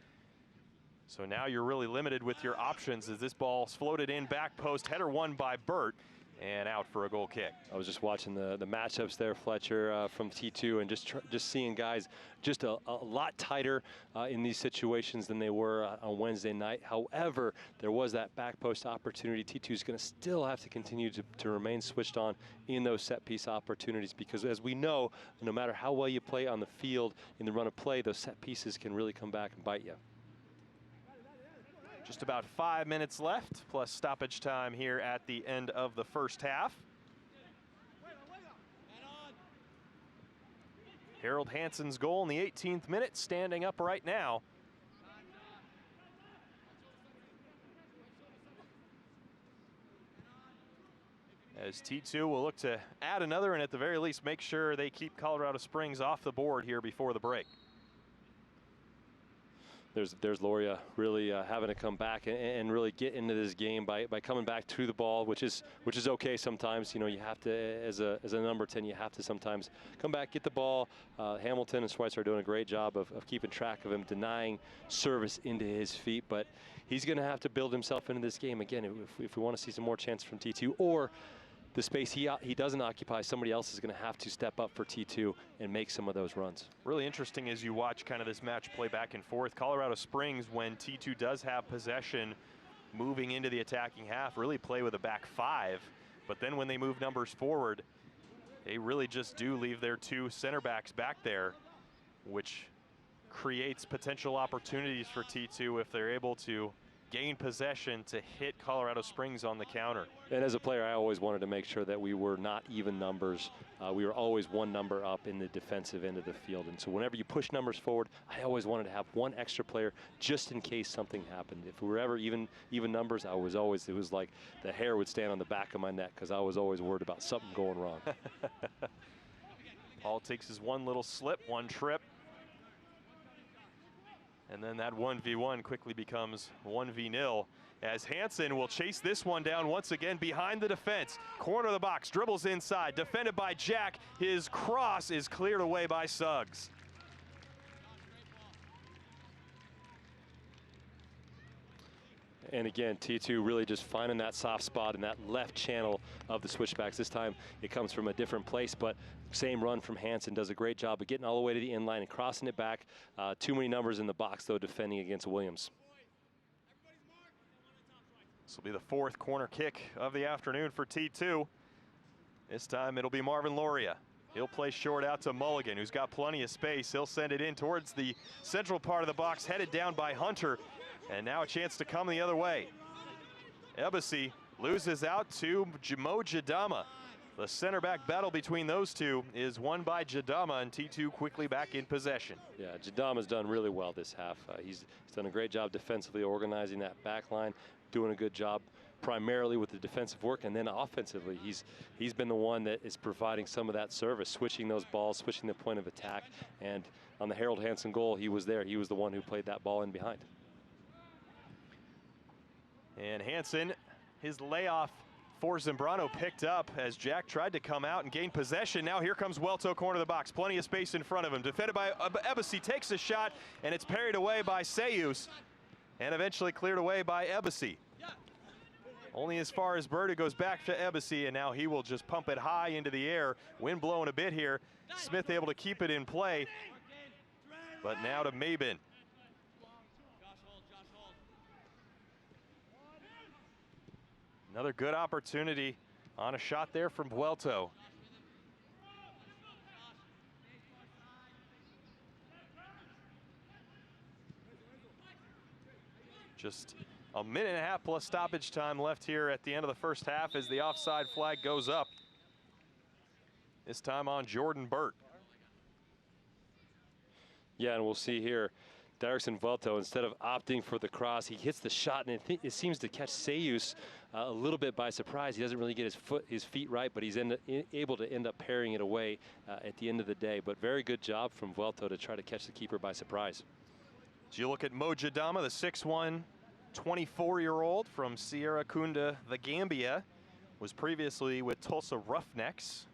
So now you're really limited with your options as this ball's floated in, back post, header won by Burt, and out for a goal kick. I was just watching the matchups there, Fletcher, from T2, and just seeing guys just a lot tighter in these situations than they were on Wednesday night. However, there was that back post opportunity. T2 is going to still have to continue to remain switched on in those set piece opportunities, because as we know, no matter how well you play on the field in the run of play, those set pieces can really come back and bite you. Just about 5 minutes left, plus stoppage time here at the end of the first half. Harold Hansen's goal in the 18th minute, standing up right now. As T2 will look to add another and at the very least make sure they keep Colorado Springs off the board here before the break. There's Loria really having to come back and really get into this game by coming back to the ball, which is okay sometimes. You know, you have to, as a number 10, you have to sometimes come back, get the ball. Hamilton and Schweitzer are doing a great job of keeping track of him, denying service into his feet, but he's going to have to build himself into this game again if we want to see some more chances from T2, or the space he doesn't occupy, somebody else is going to have to step up for T2 and make some of those runs. Really interesting as you watch kind of this match play back and forth. Colorado Springs, when T2 does have possession moving into the attacking half, really play with a back five. But then when they move numbers forward, they really just do leave their two center backs back there, which creates potential opportunities for T2 if they're able to gain possession to hit Colorado Springs on the counter. And as a player, I always wanted to make sure that we were not even numbers. We were always one number up in the defensive end of the field. And so whenever you push numbers forward, I always wanted to have one extra player just in case something happened. If we were ever even numbers, it was like the hair would stand on the back of my neck because I was always worried about something going wrong. Paul takes his one little slip, one trip. And then that 1v1 quickly becomes 1v0 as Hansen will chase this one down once again behind the defense. Corner of the box, dribbles inside, defended by Jack. His cross is cleared away by Suggs. And again, T2 really just finding that soft spot in that left channel of the switchbacks. This time it comes from a different place, but same run from Hansen. Does a great job of getting all the way to the inline and crossing it back. Too many numbers in the box, though, defending against Williams. This will be the fourth corner kick of the afternoon for T2. This time it'll be Marvin Loria. He'll play short out to Mulligan, who's got plenty of space. He'll send it in towards the central part of the box, headed down by Hunter. And now a chance to come the other way. Ebasi loses out to Mo Jadama. The center back battle between those two is won by Jadama, and T2 quickly back in possession. Yeah, Jadama's done really well this half. He's done a great job defensively organizing that back line, doing a good job primarily with the defensive work, and then offensively he's been the one that is providing some of that service, switching those balls, switching the point of attack. And on the Harold Hansen goal, he was there. He was the one who played that ball in behind. And Hansen, his layoff for Zambrano picked up as Jack tried to come out and gain possession. Now here comes Welto, corner of the box. Plenty of space in front of him. Defended by Ebasi, takes a shot, and it's parried away by Sayus, and eventually cleared away by Ebasi. Only as far as Bird, it goes back to Ebasi, and now he will just pump it high into the air. Wind blowing a bit here. Smith able to keep it in play, but now to Mabin. Another good opportunity on a shot there from Vuelto. Just a minute and a half plus stoppage time left here at the end of the first half as the offside flag goes up. This time on Jordan Burt. Yeah, and we'll see here. Derrickson Vuelto, instead of opting for the cross, he hits the shot, and it seems to catch Sayus a little bit by surprise. He doesn't really get his feet right, but he's able to end up parrying it away at the end of the day. But very good job from Vuelto to try to catch the keeper by surprise. As you look at Mo Jadama, the 6'1", 24-year-old from Sierra Kunda, the Gambia, was previously with Tulsa Roughnecks.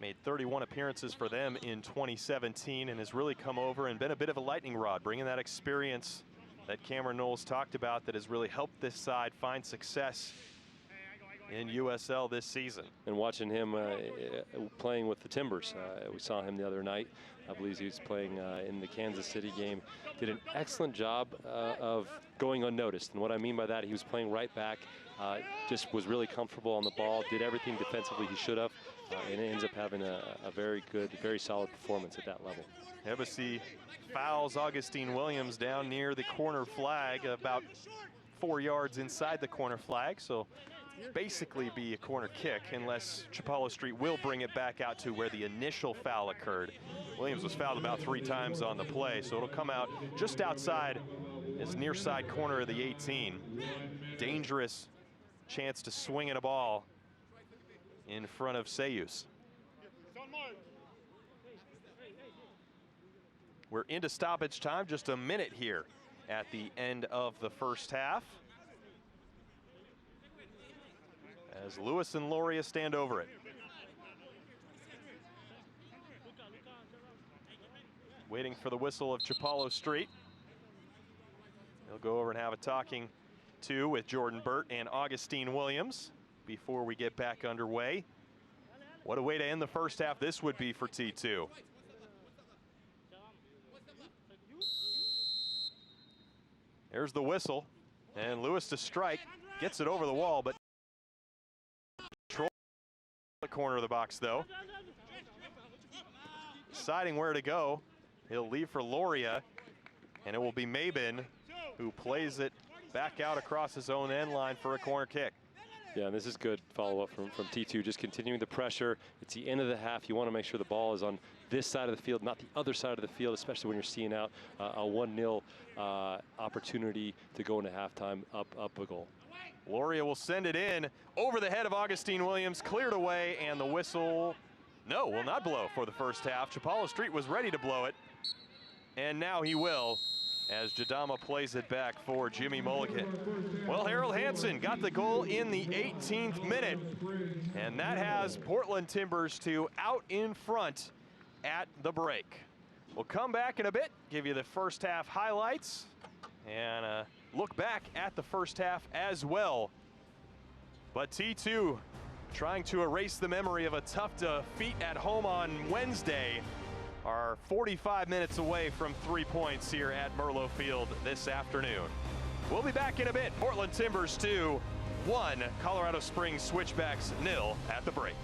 Made 31 appearances for them in 2017 and has really come over and been a bit of a lightning rod, bringing that experience that Cameron Knowles talked about that has really helped this side find success in USL this season. And watching him playing with the Timbers, we saw him the other night. I believe he was playing in the Kansas City game. Did an excellent job of going unnoticed. And what I mean by that, he was playing right back, just was really comfortable on the ball, did everything defensively he should have. and it ends up having a very good, very solid performance at that level. Hevesy fouls Augustine Williams down near the corner flag, about 4 yards inside the corner flag, so basically be a corner kick unless Chapala Street will bring it back out to where the initial foul occurred. Williams was fouled about 3 times on the play, so it'll come out just outside his near side corner of the 18. Dangerous chance to swing at a ball in front of Sayus. We're into stoppage time, just a minute here at the end of the first half, as Lewis and Loria stand over it. Waiting for the whistle of Chapala Street. They'll go over and have a talking to with Jordan Burt and Augustine Williams before we get back underway. What a way to end the first half this would be for T2. There's the whistle, and Lewis to strike, gets it over the wall, but control the corner of the box though. Deciding where to go, he'll leave for Loria, and it will be Mabin who plays it back out across his own end line for a corner kick. Yeah, and this is good follow-up from T2, just continuing the pressure. It's the end of the half. You want to make sure the ball is on this side of the field, not the other side of the field, especially when you're seeing out a 1-0 opportunity to go into halftime up a goal. Loria will send it in over the head of Augustine Williams, cleared away, and the whistle, no, will not blow for the first half. Chapala Street was ready to blow it, and now he will, as Jadama plays it back for Jimmy Mulligan. Well, Harold Hansen got the goal in the 18th minute, and that has Portland Timbers 2 out in front at the break. We'll come back in a bit, give you the first half highlights, and look back at the first half as well. But T2 trying to erase the memory of a tough defeat at home on Wednesday are 45 minutes away from 3 points here at Merlo Field this afternoon. We'll be back in a bit. Portland Timbers 2, 1, Colorado Springs Switchbacks 0 at the break.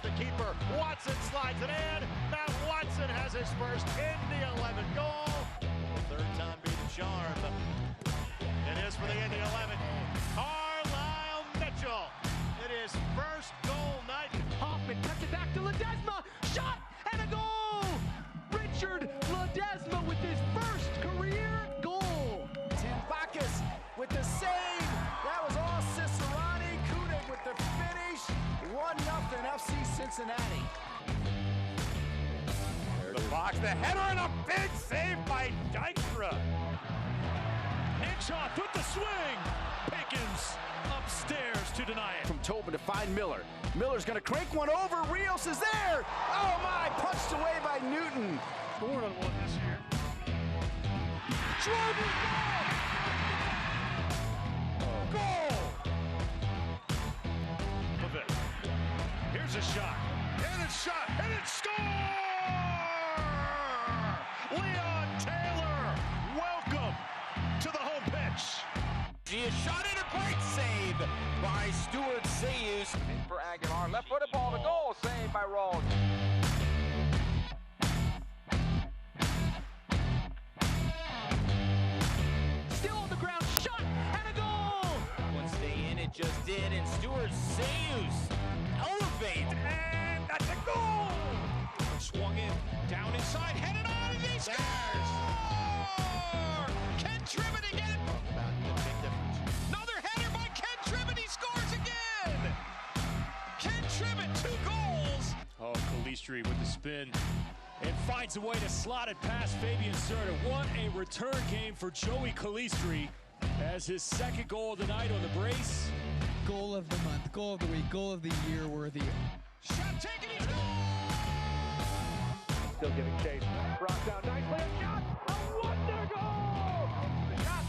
The keeper, Watson slides it in. Matt Watson has his first Indy 11 goal. Third time be the charm. It is for the Indy 11. Carlisle Mitchell. It is first goal night. Hoffman cuts it back to Ledesma. Shot and a goal. Richard Ledesma with his first career goal. Tim Bacchus with the save. That was all Cicerani. Kudik with the finish. 1-0 FC Cincinnati. The box, the header, and a big save by Dykstra. Inchoff with the swing. Pickens upstairs to deny it. From Tobin to find Miller. Miller's going to crank one over. Rios is there. Oh my, punched away by Newton. Scored on one this year. Jordan, Goal! Levitt. Here's a shot. And it's shot. And it's score! Leon Taylor, welcome to the home pitch. She is shot in, a great save by Stuart Sayus. For Aguilar, left-footed ball to goal, saved by Rawls. Still on the ground, shot and a goal. One stay in, it just did, and Stuart Sayus elevates, and that's a goal. Swung in, down inside, headed on, and he scores! Ken Tribbett again. Another header by Ken Tribbett, he scores again! Ken Tribbett, 2 goals! Oh, Calistri with the spin. And finds a way to slot it past Fabian Serta. What a return game for Joey Calistri as his second goal of the night on the brace. Goal of the month, goal of the week, goal of the year worthy. Shot taken, he's goal! Still giving chase. Brought down nicely. A shot! A wonder goal! The shot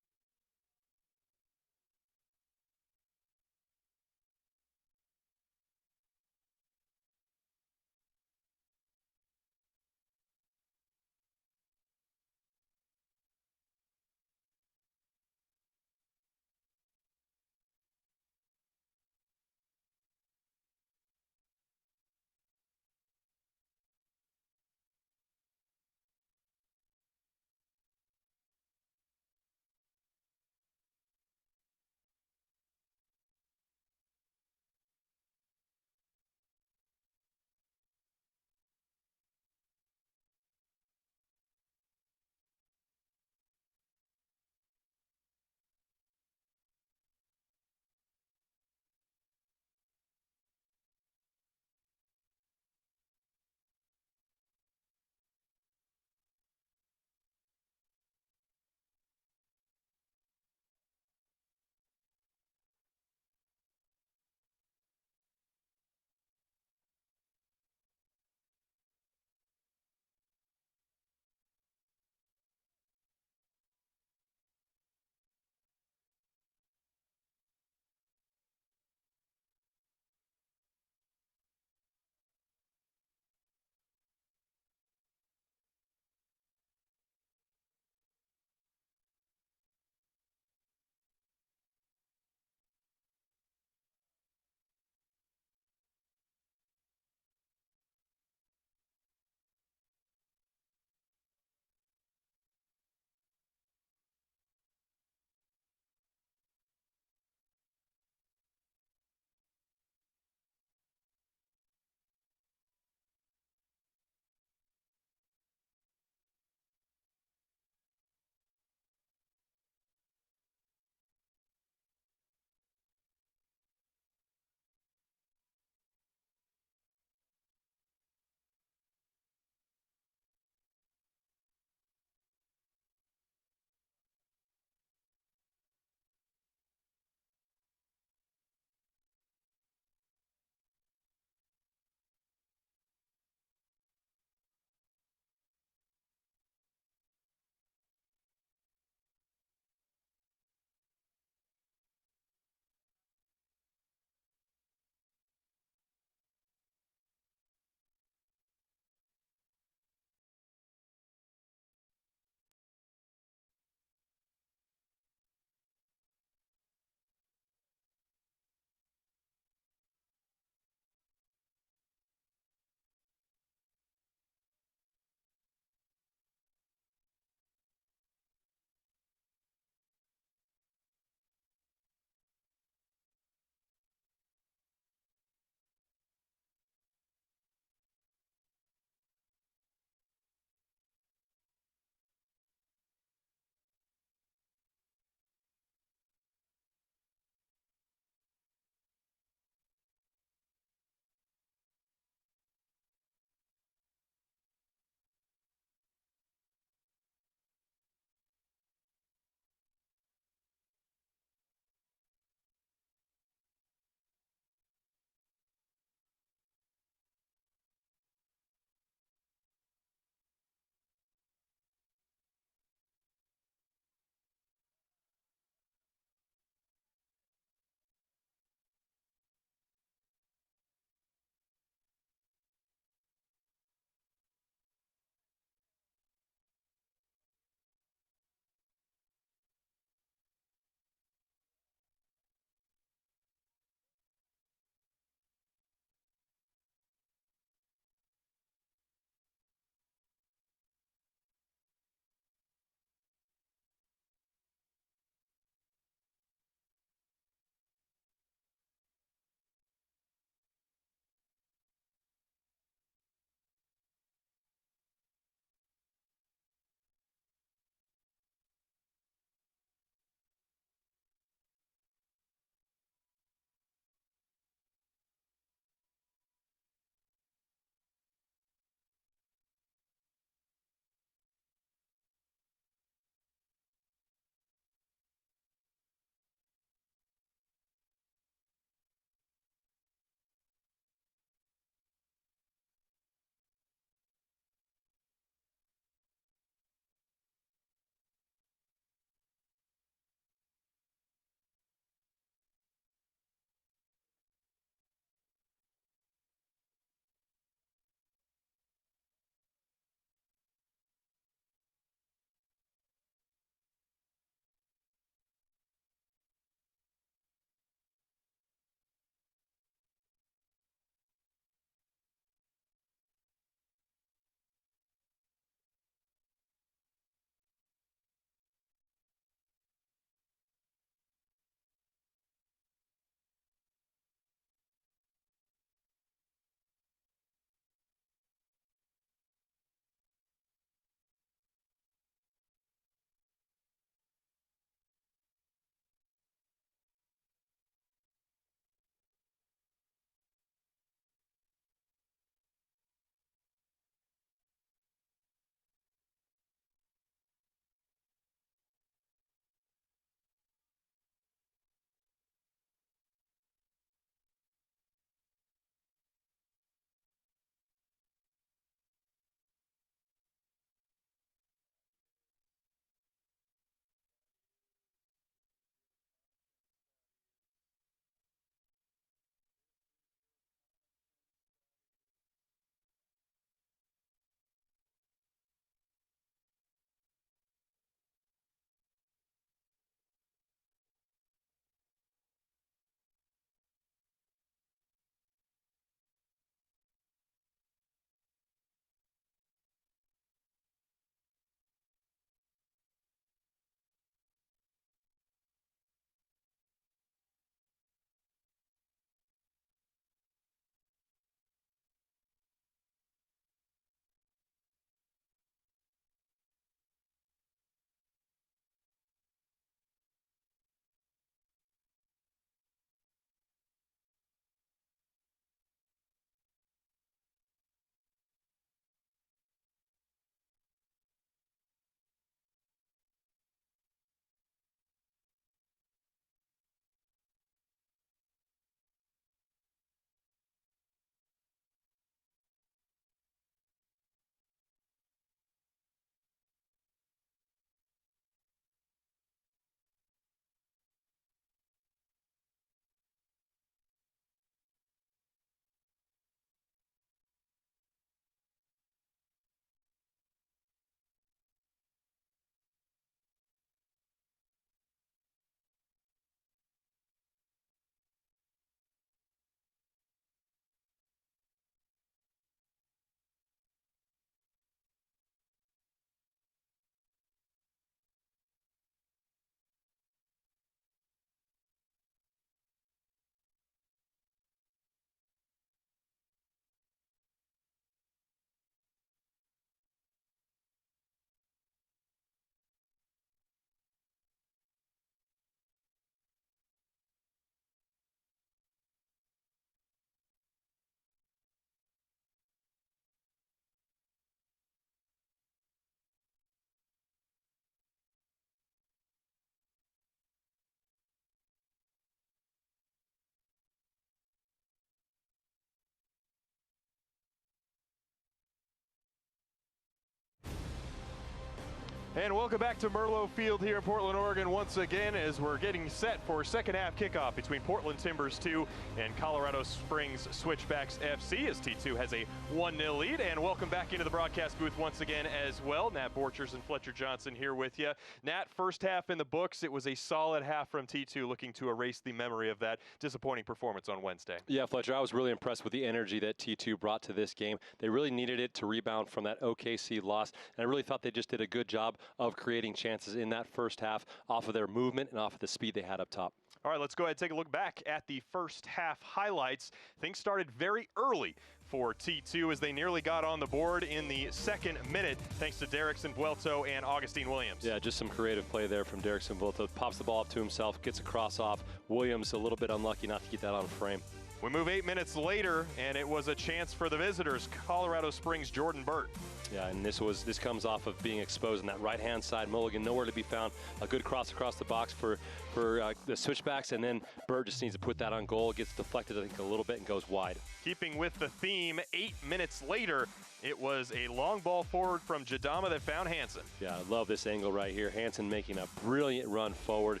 And welcome back to Merlo Field here in Portland, Oregon once again as we're getting set for second half kickoff between Portland Timbers 2 and Colorado Springs Switchbacks FC as T2 has a 1-0 lead. And welcome back into the broadcast booth once again as well. Nat Borchers and Fletcher Johnson here with you. Nat, first half in the books. It was a solid half from T2 looking to erase the memory of that disappointing performance on Wednesday. Yeah, Fletcher, I was really impressed with the energy that T2 brought to this game. They really needed it to rebound from that OKC loss, and I really thought they just did a good job of creating chances in that first half off of their movement and off of the speed they had up top. All right, let's go ahead and take a look back at the first half highlights. Things started very early for T2 as they nearly got on the board in the second minute thanks to Derrickson Vuelto and Augustine Williams. Yeah, just some creative play there from Derrickson Vuelto. Pops the ball up to himself, gets a cross off. Williams a little bit unlucky not to get that on frame. We move 8 minutes later, and it was a chance for the visitors, Colorado Springs' Jordan Burt. Yeah, and this comes off of being exposed on that right-hand side. Mulligan nowhere to be found. A good cross across the box for the Switchbacks, and then Burt just needs to put that on goal. It gets deflected, I think, a little bit and goes wide. Keeping with the theme, 8 minutes later, it was a long ball forward from Jadama that found Hansen. Yeah, I love this angle right here. Hansen making a brilliant run forward.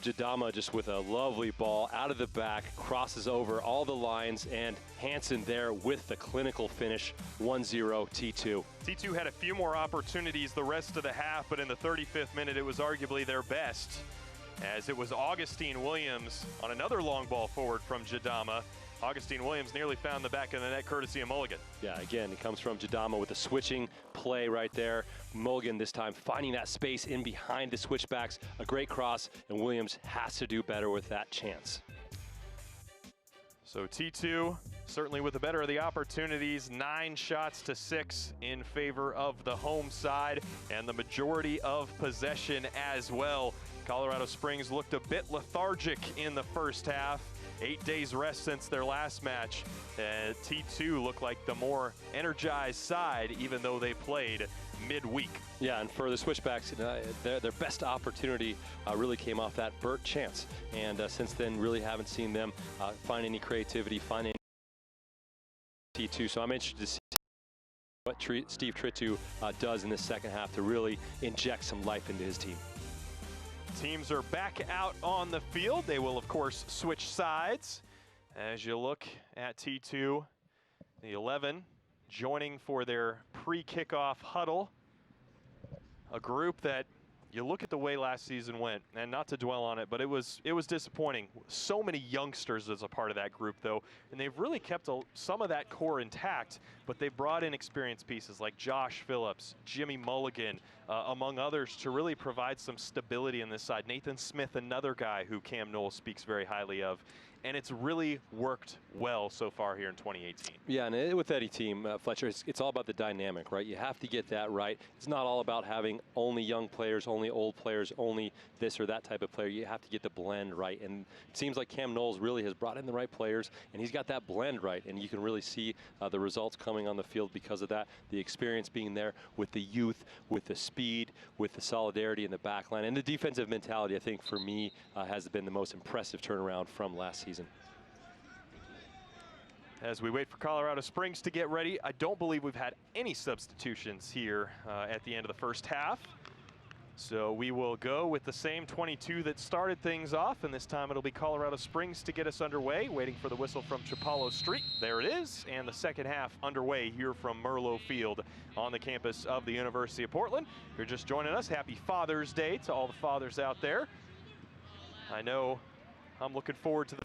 Jadama just with a lovely ball out of the back, crosses over all the lines, and Hansen there with the clinical finish, 1-0 T2. T2 had a few more opportunities the rest of the half, but in the 35th minute, it was arguably their best, as it was Augustine Williams on another long ball forward from Jadama. Augustine Williams nearly found the back of the net courtesy of Mulligan. Yeah, again, it comes from Jadama with a switching play right there. Mulligan this time finding that space in behind the Switchbacks. A great cross, and Williams has to do better with that chance. So T2 certainly with the better of the opportunities, 9 shots to 6 in favor of the home side, and the majority of possession as well. Colorado Springs looked a bit lethargic in the first half. 8 days rest since their last match. T2 looked like the more energized side, even though they played midweek. Yeah, and for the Switchbacks, their best opportunity really came off that Burt chance. And since then, really haven't seen them find any creativity, find any T2. So I'm interested to see what Steve Tritu does in the second half to really inject some life into his team. Teams are back out on the field. They will, of course, switch sides. As you look at T2, the 11 joining for their pre-kickoff huddle. A group that you look at the way last season went, and not to dwell on it, but it was disappointing. So many youngsters as a part of that group, though, and they've really kept some of that core intact, but they brought in experienced pieces like Josh Phillips, Jimmy Mulligan, among others, to really provide some stability in this side. Nathan Smith, another guy who Cam Knowles speaks very highly of. And it's really worked well so far here in 2018. Yeah, and with any team, Fletcher, it's all about the dynamic, right? You have to get that right. It's not all about having only young players, only old players, only this or that type of player. You have to get the blend right. And it seems like Cam Knowles really has brought in the right players, and he's got that blend right. And you can really see the results coming on the field because of that. The experience being there with the youth, with the speed, with the solidarity in the back line. And the defensive mentality, I think, for me, has been the most impressive turnaround from last season. As we wait for Colorado Springs to get ready, I don't believe we've had any substitutions here at the end of the first half. So we will go with the same 22 that started things off, and this time it'll be Colorado Springs to get us underway, waiting for the whistle from Chapalo Street. There it is, and the second half underway here from Merlo Field on the campus of the University of Portland. If you're just joining us, happy Father's Day to all the fathers out there. I know I'm looking forward to the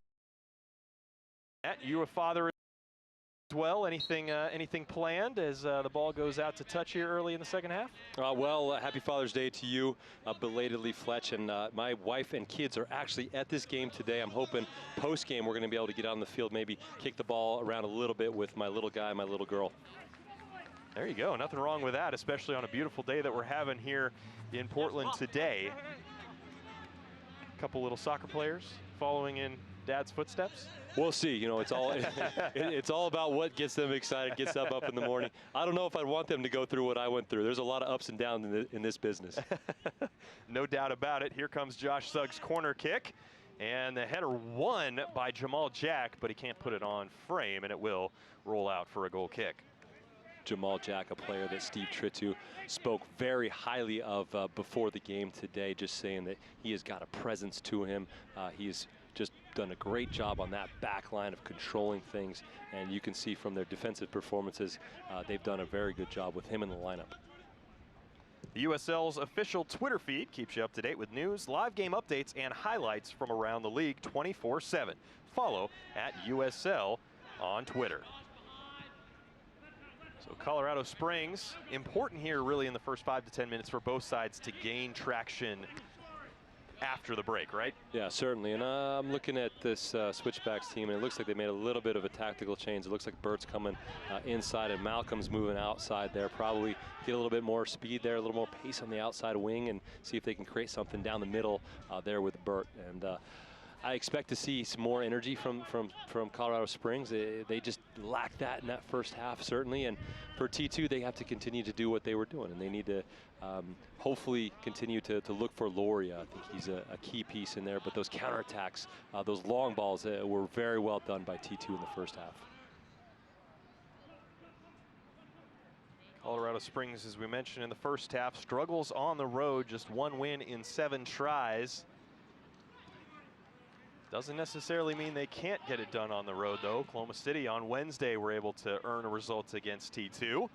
you a father as well. Anything planned as the ball goes out to touch here early in the second half? Well, happy Father's Day to you, belatedly, Fletch. And my wife and kids are actually at this game today. I'm hoping post-game we're going to be able to get on the field, maybe kick the ball around a little bit with my little guy, my little girl. There you go. Nothing wrong with that, especially on a beautiful day that we're having here in Portland today. A couple little soccer players following in Dad's footsteps. We'll see. You know, it's all it's all about what gets them excited, gets them up in the morning. I don't know if I'd want them to go through what I went through. There's a lot of ups and downs in this business. No doubt about it. Here comes Josh Suggs' corner kick, and the header won by Jamal Jack, but he can't put it on frame, and it will roll out for a goal kick. Jamal Jack, a player that Steve Tritu spoke very highly of before the game today, just saying that he has got a presence to him. He's just done a great job on that back line of controlling things, and you can see from their defensive performances, they've done a very good job with him in the lineup. The USL's official Twitter feed keeps you up to date with news, live game updates, and highlights from around the league 24/7. Follow at USL on Twitter. So Colorado Springs, important here really in the first 5 to 10 minutes for both sides to gain traction after the break, right? Yeah, certainly. And I'm looking at this Switchbacks team, and it looks like they made a little bit of a tactical change. It looks like Bert's coming inside and Malcolm's moving outside there. Probably get a little bit more speed there, a little more pace on the outside wing, and see if they can create something down the middle there with Bert. And I expect to see some more energy from Colorado Springs. They just lacked that in that first half, certainly. And for T2, they have to continue to do what they were doing, and they need to hopefully continue to look for Loria. I think he's a key piece in there. But those counterattacks, those long balls were very well done by T2 in the first half. Colorado Springs, as we mentioned in the first half, struggles on the road, just 1 win in 7 tries. Doesn't necessarily mean they can't get it done on the road, though. Oklahoma City on Wednesday were able to earn a result against T2.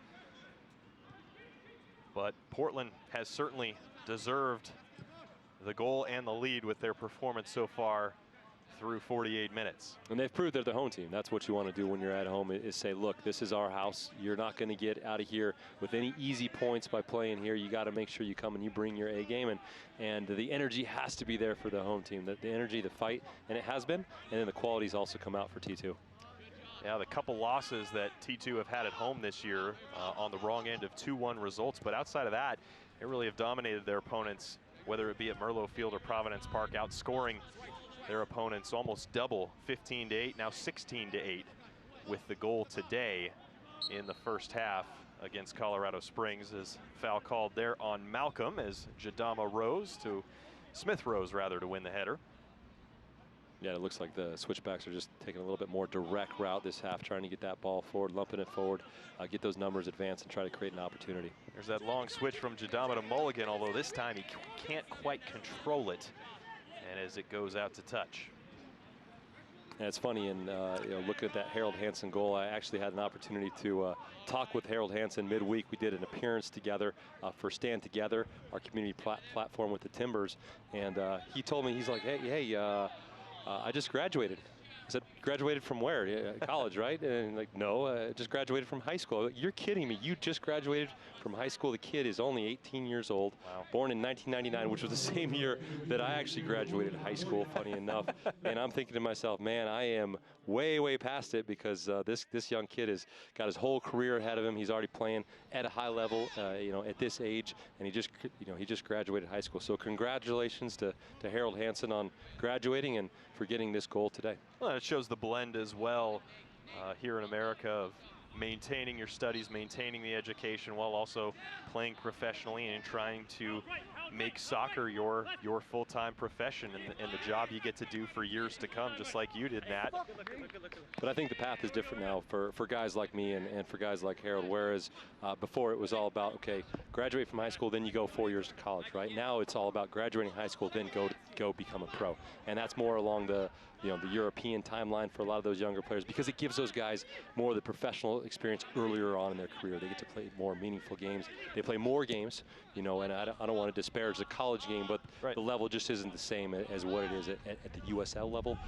But Portland has certainly deserved the goal and the lead with their performance so far through 48 minutes. And they've proved they're the home team. That's what you want to do when you're at home, is say, look, this is our house. You're not going to get out of here with any easy points by playing here. You got to make sure you come and you bring your A game, and the energy has to be there for the home team. The energy, the fight, and it has been, and then the quality's also come out for T2. Yeah, the couple losses that T2 have had at home this year on the wrong end of 2-1 results, but outside of that, they really have dominated their opponents, whether it be at Merlo Field or Providence Park, outscoring their opponents almost double, 15-8, now 16-8, with the goal today in the first half against Colorado Springs. As foul called there on Malcolm as Smith rose rather to win the header. Yeah, it looks like the Switchbacks are just taking a little bit more direct route this half, trying to get that ball forward, lumping it forward, get those numbers advanced and try to create an opportunity. There's that long switch from Jadama to Mulligan, although this time he can't quite control it. And as it goes out to touch. And it's funny, and looking at that Harold Hansen goal, I actually had an opportunity to talk with Harold Hansen midweek. We did an appearance together for Stand Together, our community platform with the Timbers, and he told me, he's like, hey, I just graduated. I said, graduated from where? College, right? And like, no, just graduated from high school. Like, you're kidding me. You just graduated from high school. The kid is only 18 years old, born in 1999, which was the same year that I actually graduated high school, funny enough. And I'm thinking to myself, man, I am way, way past it, because this young kid has got his whole career ahead of him. He's already playing at a high level, at this age, and he just graduated high school. So congratulations to Harold Hansen on graduating and for getting this goal today. Well, it shows the blend as well here in America of maintaining your studies, maintaining the education, while also playing professionally and trying to make soccer your full-time profession and the job you get to do for years to come, just like you did, Nat. But I think the path is different now for guys like me and for guys like Harold, whereas before it was all about, okay, graduate from high school, then you go 4 years to college, right? Now it's all about graduating high school, then go become a pro. And that's more along the European timeline for a lot of those younger players, because it gives those guys more of the professional experience earlier on in their career. They get to play more meaningful games. They play more games, and I don't want to disparage the college game, but the level just isn't the same as what it is at the USL level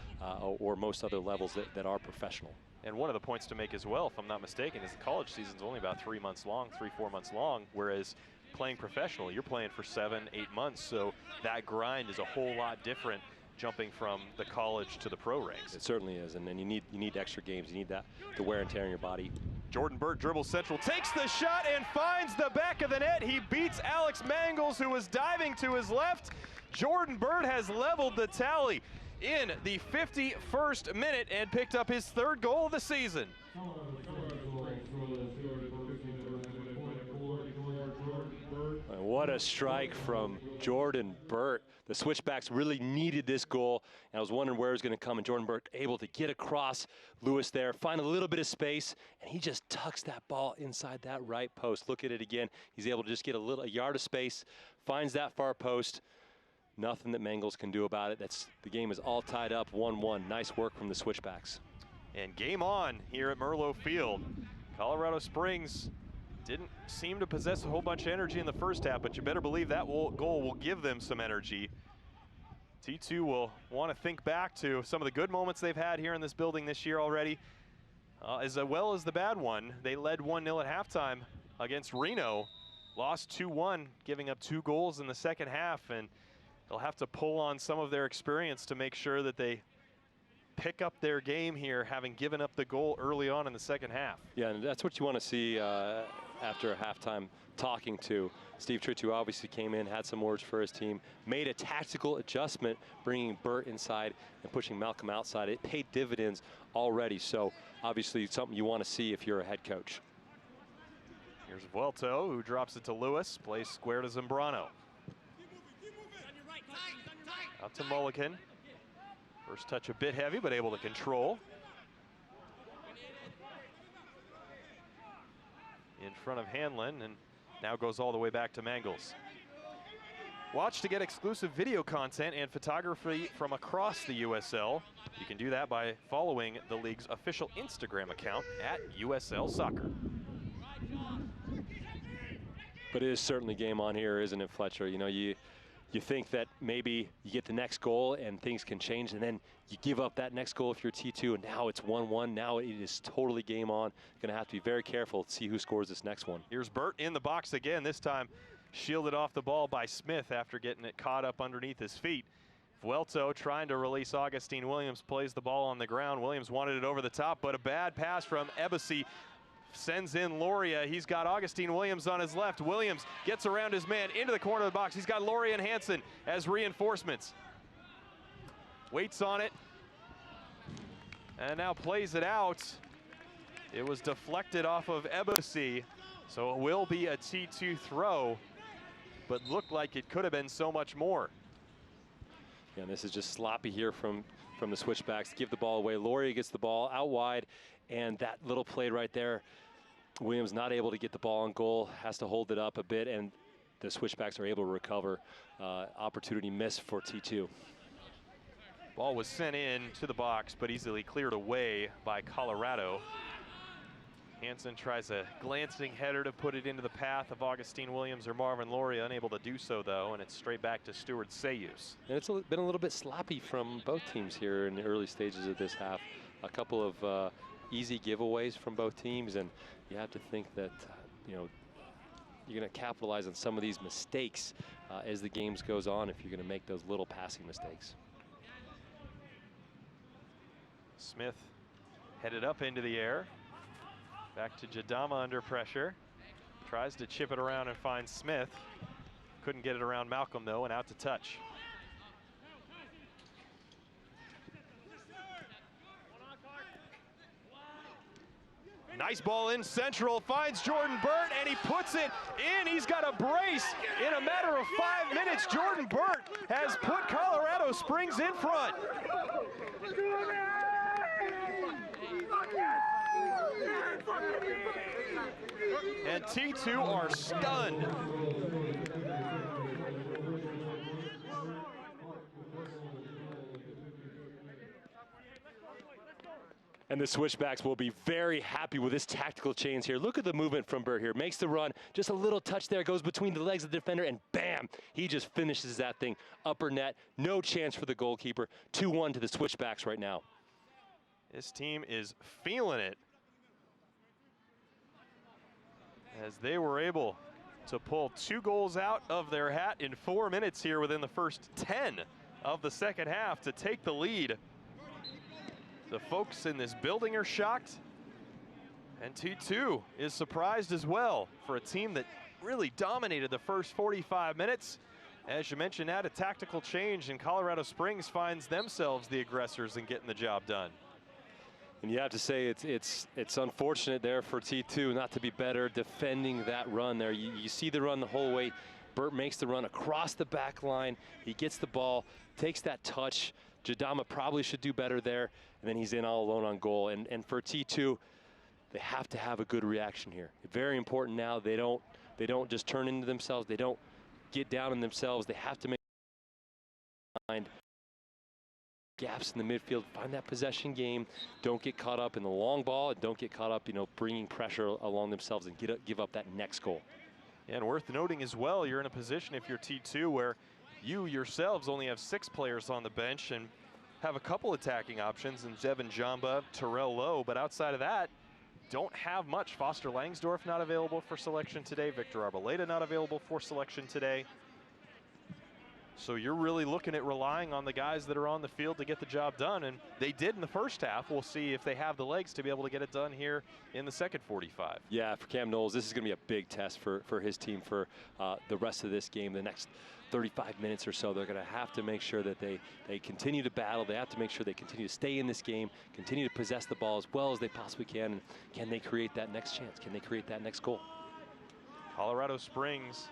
or most other levels that are professional. And one of the points to make as well, if I'm not mistaken, is the college season's only about 3 months long, 3-4 months long, whereas playing professional, you're playing for 7-8 months. So that grind is a whole lot different, jumping from the college to the pro ranks. It certainly is, and then you need extra games. You need the wear and tear in your body. Jordan Burt dribbles central, takes the shot and finds the back of the net. He beats Alex Mangles, who was diving to his left. Jordan Burt has leveled the tally in the 51st minute and picked up his 3rd goal of the season. What What a strike from Jordan Burt. The Switchbacks really needed this goal, and I was wondering where it was going to come, and Jordan Burt able to get across Lewis there, find a little bit of space, and he just tucks that ball inside that right post. Look at it again. He's able to just get a yard of space, finds that far post. Nothing that Mangles can do about it. The game is all tied up 1-1. Nice work from the Switchbacks. And game on here at Merlo Field. Colorado Springs didn't seem to possess a whole bunch of energy in the first half, but you better believe that goal will give them some energy. T2 will want to think back to some of the good moments they've had here in this building this year already, as well as the bad one. They led 1-0 at halftime against Reno, lost 2-1, giving up 2 goals in the second half, and they'll have to pull on some of their experience to make sure that they pick up their game here, having given up the goal early on in the second half. Yeah, and that's what you want to see after a halftime talking to. Steve Tritu obviously came in, had some words for his team, made a tactical adjustment, bringing Burt inside and pushing Malcolm outside. It paid dividends already, so obviously something you want to see if you're a head coach. Here's Vuelto, who drops it to Lewis, plays square to Zambrano. Out to Mulligan. First touch a bit heavy, but able to control. In front of Hanlon, and now goes all the way back to Mangles. Watch to get exclusive video content and photography from across the USL. You can do that by following the league's official Instagram account at USL Soccer. But it is certainly game on here, isn't it, Fletcher? You know, you think that maybe you get the next goal and things can change, and then you give up that next goal if you're T2, and now it's 1-1. Now it is totally game on. Going to have to be very careful to see who scores this next one. Here's Burt in the box again, this time shielded off the ball by Smith after getting it caught up underneath his feet. Vuelto trying to release Augustine Williams, plays the ball on the ground. Williams wanted it over the top, but a bad pass from Ebasi sends in Loria. He's got Augustine Williams on his left. Williams gets around his man into the corner of the box. He's got Loria and Hansen as reinforcements. Waits on it and now plays it out. It was deflected off of Ebasi, so it will be a T2 throw, but looked like it could have been so much more. Yeah, and this is just sloppy here from the Switchbacks. Give the ball away. Loria gets the ball out wide, and that little play right there, Williams not able to get the ball on goal, has to hold it up a bit, and the Switchbacks are able to recover. Opportunity missed for T2. Ball was sent in to the box, but easily cleared away by Colorado. Hansen tries a glancing header to put it into the path of Augustine Williams or Marvin Loria, unable to do so though, and it's straight back to Stuart Sayus. And it's been a little bit sloppy from both teams here in the early stages of this half. A couple of easy giveaways from both teams, and you have to think that you know, you're going to capitalize on some of these mistakes as the games goes on if you're going to make those little passing mistakes. Smith headed up into the air. Back to Jadama under pressure. Tries to chip it around and find Smith. Couldn't get it around Malcolm though, and out to touch. Nice ball in central, finds Jordan Burt, and he puts it in. He's got a brace. In a matter of 5 minutes, Jordan Burt has put Colorado Springs in front. And T2 are stunned. And the Switchbacks will be very happy with this tactical change here. Look at the movement from Burt here. Makes the run, just a little touch there, goes between the legs of the defender, and bam, he just finishes that thing. Upper net, no chance for the goalkeeper. 2-1 to the Switchbacks right now. This team is feeling it, as they were able to pull 2 goals out of their hat in 4 minutes here within the first 10 of the second half to take the lead. The folks in this building are shocked, and T2 is surprised as well for a team that really dominated the first 45 minutes. As you mentioned, had a tactical change, and Colorado Springs finds themselves the aggressors in getting the job done. And you have to say it's unfortunate there for T2 not to be better defending that run there. You see the run the whole way Burt makes the run across the back line. He gets the ball, takes that touch. Jadama probably should do better there, and then he's in all alone on goal. And for T2, they have to have a good reaction here. Very important now. They don't just turn into themselves. They don't get down on themselves. They have to make gaps in the midfield, find that possession game. Don't get caught up in the long ball, and don't get caught up, bringing pressure along themselves and give up that next goal. And worth noting as well, you're in a position if you're T2 where you yourselves only have 6 players on the bench and have a couple attacking options in Devin Jamba, Terrell Lowe, but outside of that, don't have much. Foster Langsdorff not available for selection today. Victor Arboleda not available for selection today. So you're really looking at relying on the guys that are on the field to get the job done, and they did in the first half. We'll see if they have the legs to be able to get it done here in the second 45. Yeah, for Cam Knowles, this is going to be a big test for his team for the rest of this game. The next 35 minutes or so, they're going to have to make sure that they continue to battle. They have to make sure they continue to stay in this game, continue to possess the ball as well as they possibly can. And can they create that next chance? Can they create that next goal? Colorado Springs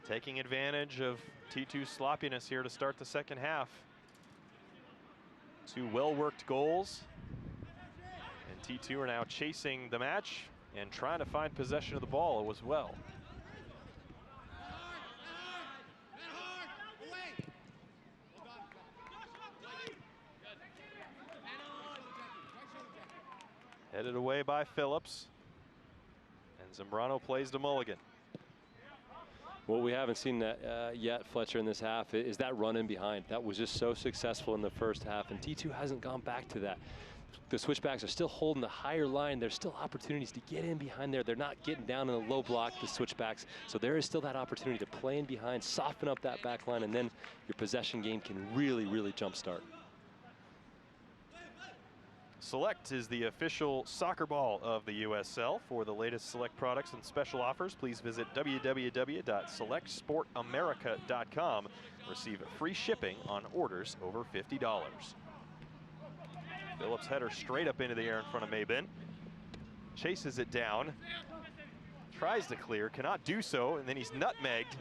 taking advantage of T2's sloppiness here to start the second half. 2 well-worked goals. And T2 are now chasing the match and trying to find possession of the ball as well. Headed away by Phillips. And Zambrano plays to Mulligan. What we haven't seen that yet, Fletcher, in this half is that run in behind. That was just so successful in the first half, and T2 hasn't gone back to that. The Switchbacks are still holding the higher line. There's still opportunities to get in behind there. They're not getting down in the low block, the Switchbacks. So there is still that opportunity to play in behind, soften up that back line, and then your possession game can really, really jumpstart. Select is the official soccer ball of the USL. For the latest Select products and special offers, please visit www.selectsportamerica.com. Receive free shipping on orders over $50. Phillips header straight up into the air in front of Maybin. Chases it down. Tries to clear, cannot do so, and then he's nutmegged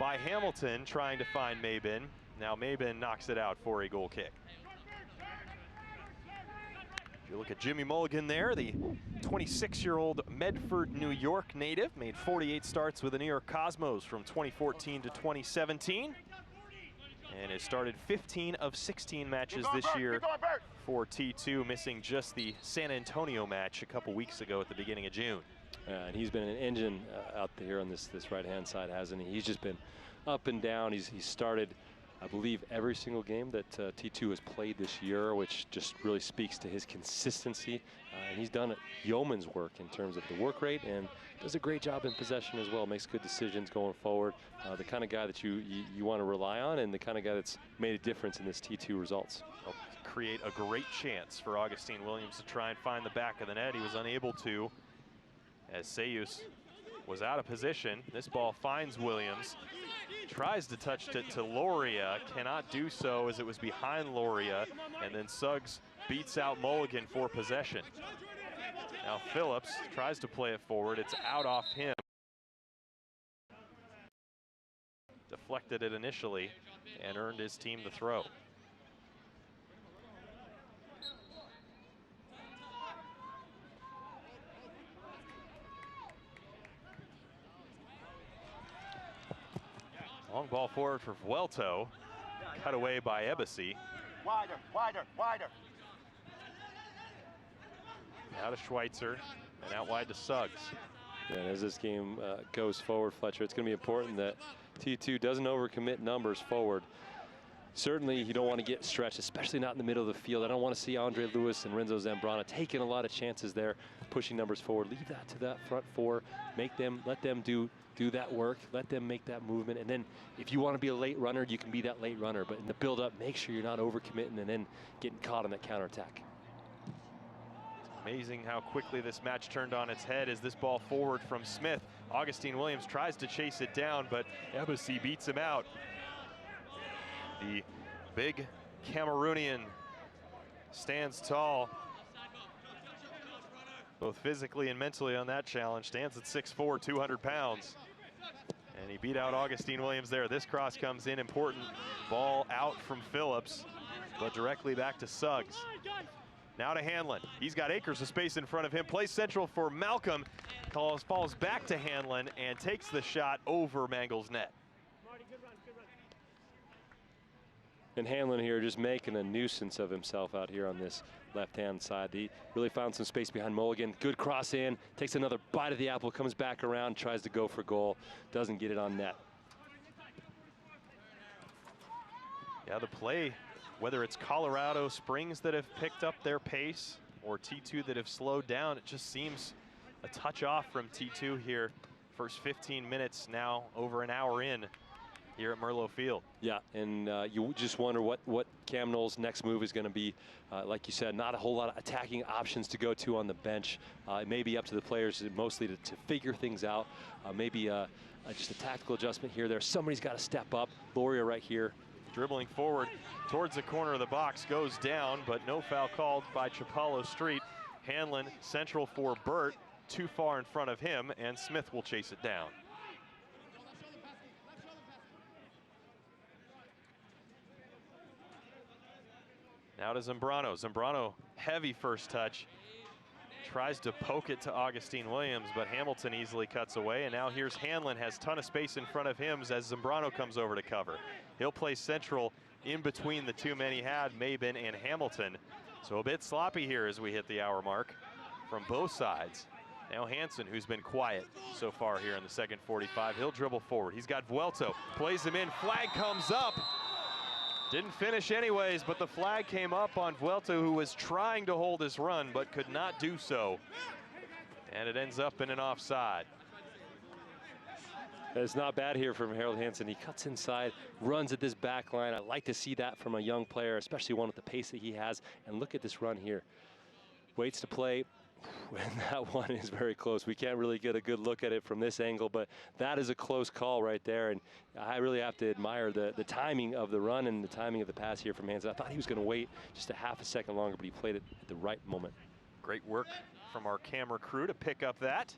by Hamilton trying to find Maybin. Now Maybin knocks it out for a goal kick. You look at Jimmy Mulligan there, the 26-year-old Medford, New York native, made 48 starts with the New York Cosmos from 2014 to 2017, and has started 15 of 16 matches this year for T2, missing just the San Antonio match a couple weeks ago at the beginning of June. And he's been an engine out there on this right-hand side, hasn't he? He's just been up and down. He's started, I believe, every single game that T2 has played this year, which just really speaks to his consistency. And he's done yeoman's work in terms of the work rate and does a great job in possession as well. Makes good decisions going forward. The kind of guy that you want to rely on, and the kind of guy that's made a difference in this T2 results. Helped create a great chance for Augustine Williams to try and find the back of the net. He was unable to, as Sayus was out of position. This ball finds Williams. Tries to touch it to Loria, cannot do so as it was behind Loria, and then Suggs beats out Mulligan for possession. Now Phillips tries to play it forward. It's out off him. Deflected it initially and earned his team the throw. Long ball forward for Vuelto. Cut away by Ebisi. Wider, wider, wider. Now to Schweitzer and out wide to Suggs. Yeah, and as this game goes forward, Fletcher, it's going to be important that T2 doesn't overcommit numbers forward. Certainly, you don't want to get stretched, especially not in the middle of the field. I don't want to see Andre Lewis and Renzo Zambrana taking a lot of chances there, pushing numbers forward. Leave that to that front four. Let them do that work. Let them make that movement. And then if you want to be a late runner, you can be that late runner. But in the build-up, make sure you're not overcommitting and then getting caught on that counterattack. Amazing how quickly this match turned on its head as this ball forward from Smith. Augustine Williams tries to chase it down, but Ebisi beats him out. The big Cameroonian stands tall, both physically and mentally on that challenge. Stands at 6'4", 200 pounds. beat out Augustine Williams there. This cross comes in important. Ball out from Phillips, but directly back to Suggs. Now to Hanlon. He's got acres of space in front of him. Plays central for Malcolm. Falls back to Hanlon and takes the shot over Mangle's net. And Hanlon here just making a nuisance of himself out here on this left-hand side. He really found some space behind Mulligan. Good cross in, takes another bite of the apple, comes back around, tries to go for goal, doesn't get it on net. Yeah, the play, whether it's Colorado Springs that have picked up their pace or T2 that have slowed down, it just seems a touch off from T2 here. First 15 minutes, now over an hour in here at Merlo Field. Yeah, and you just wonder what Cam Knoll's next move is going to be. Like you said, not a whole lot of attacking options to go to on the bench. It may be up to the players mostly to figure things out. Maybe just a tactical adjustment here. Somebody's got to step up. Loria right here. Dribbling forward towards the corner of the box, goes down, but no foul called by Chapalo Street. Hanlon central for Burt, too far in front of him, and Smith will chase it down. Now to Zambrano. Zambrano, heavy first touch. Tries to poke it to Augustine Williams, but Hamilton easily cuts away. And now here's Hanlon, has a ton of space in front of him as Zambrano comes over to cover. He'll play central in between the two men he had, Mabin and Hamilton. So a bit sloppy here as we hit the hour mark from both sides. Now Hansen, who's been quiet so far here in the second 45, he'll dribble forward. He's got Vuelto, plays him in, flag comes up. Didn't finish anyways, but the flag came up on Vuelto, who was trying to hold his run, but could not do so. And it ends up in an offside. It's not bad here from Harold Hansen. He cuts inside, runs at this back line. I like to see that from a young player, especially one with the pace that he has. And look at this run here. Waits to play. And that one is very close. We can't really get a good look at it from this angle, but that is a close call right there. And I really have to admire the timing of the run and the timing of the pass here from Hansen. I thought he was going to wait just a half a second longer, but he played it at the right moment. Great work from our camera crew to pick up that.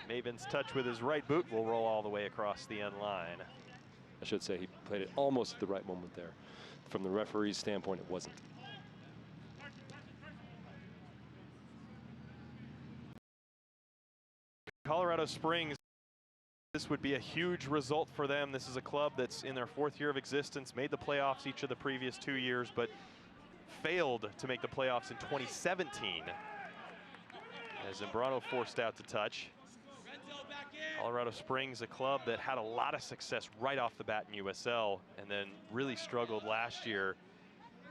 Mabin's touch with his right boot will roll all the way across the end line. I should say he played it almost at the right moment there. From the referee's standpoint, it wasn't. Colorado Springs, this would be a huge result for them. This is a club that's in their fourth year of existence, made the playoffs each of the previous 2 years, but failed to make the playoffs in 2017. As Zambrano forced out to touch. Colorado Springs, a club that had a lot of success right off the bat in USL and then really struggled last year,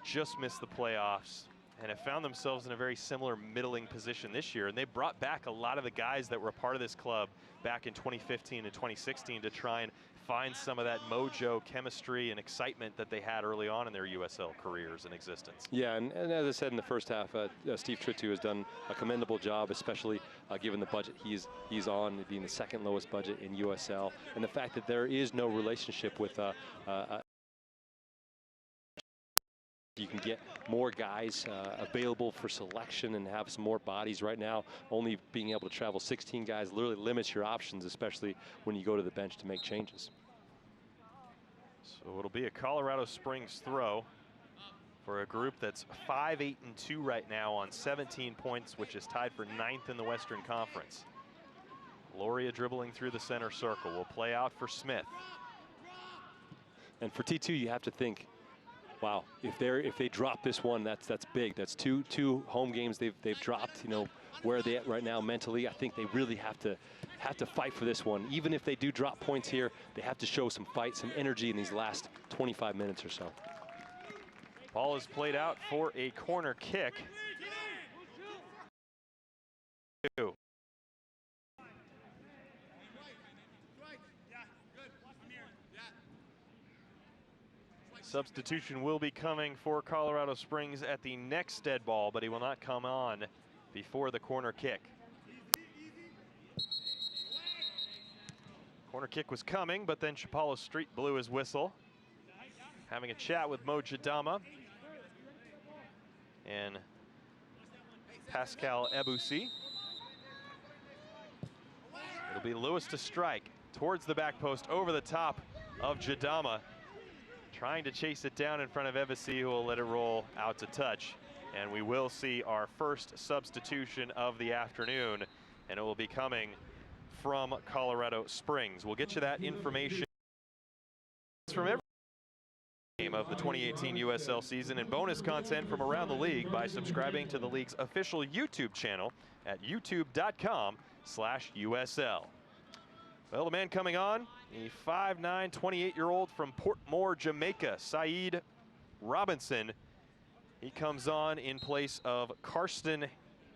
just missed the playoffs, and have found themselves in a very similar middling position this year. And they brought back a lot of the guys that were a part of this club back in 2015 and 2016 to try and find some of that mojo, chemistry, and excitement that they had early on in their USL careers and existence. Yeah, and as I said in the first half, Steve Tritu has done a commendable job, especially given the budget he's on, being the second lowest budget in USL, and the fact that there is no relationship with you can get more guys available for selection and have some more bodies. Right now, only being able to travel 16 guys literally limits your options, especially when you go to the bench to make changes. So it'll be a Colorado Springs throw for a group that's 5-8-2 right now on 17 points, which is tied for 9th in the Western Conference. Loria dribbling through the center circle will play out for Smith. And for T2, you have to think, wow, if they drop this one, that's big. That's two home games they've dropped. You know, where are they at right now mentally? I think they really have to fight for this one. Even if they do drop points here, they have to show some fight, some energy in these last 25 minutes or so. Ball is played out for a corner kick. Substitution will be coming for Colorado Springs at the next dead ball, but he will not come on before the corner kick. Corner kick was coming, but then Chapalo Street blew his whistle. Having a chat with Mo Jadama and Pascal Ebusi. It'll be Lewis to strike. towards the back post, over the top of Jadama. Trying to chase it down in front of Evesi, who will let it roll out to touch. And we will see our first substitution of the afternoon, and it will be coming from Colorado Springs. We'll get you that information from every game of the 2018 USL season and bonus content from around the league by subscribing to the league's official YouTube channel at youtube.com/USL. Well, the man coming on, the 5'9", 28-year-old from Portmore, Jamaica, Saeed Robinson. He comes on in place of Karsten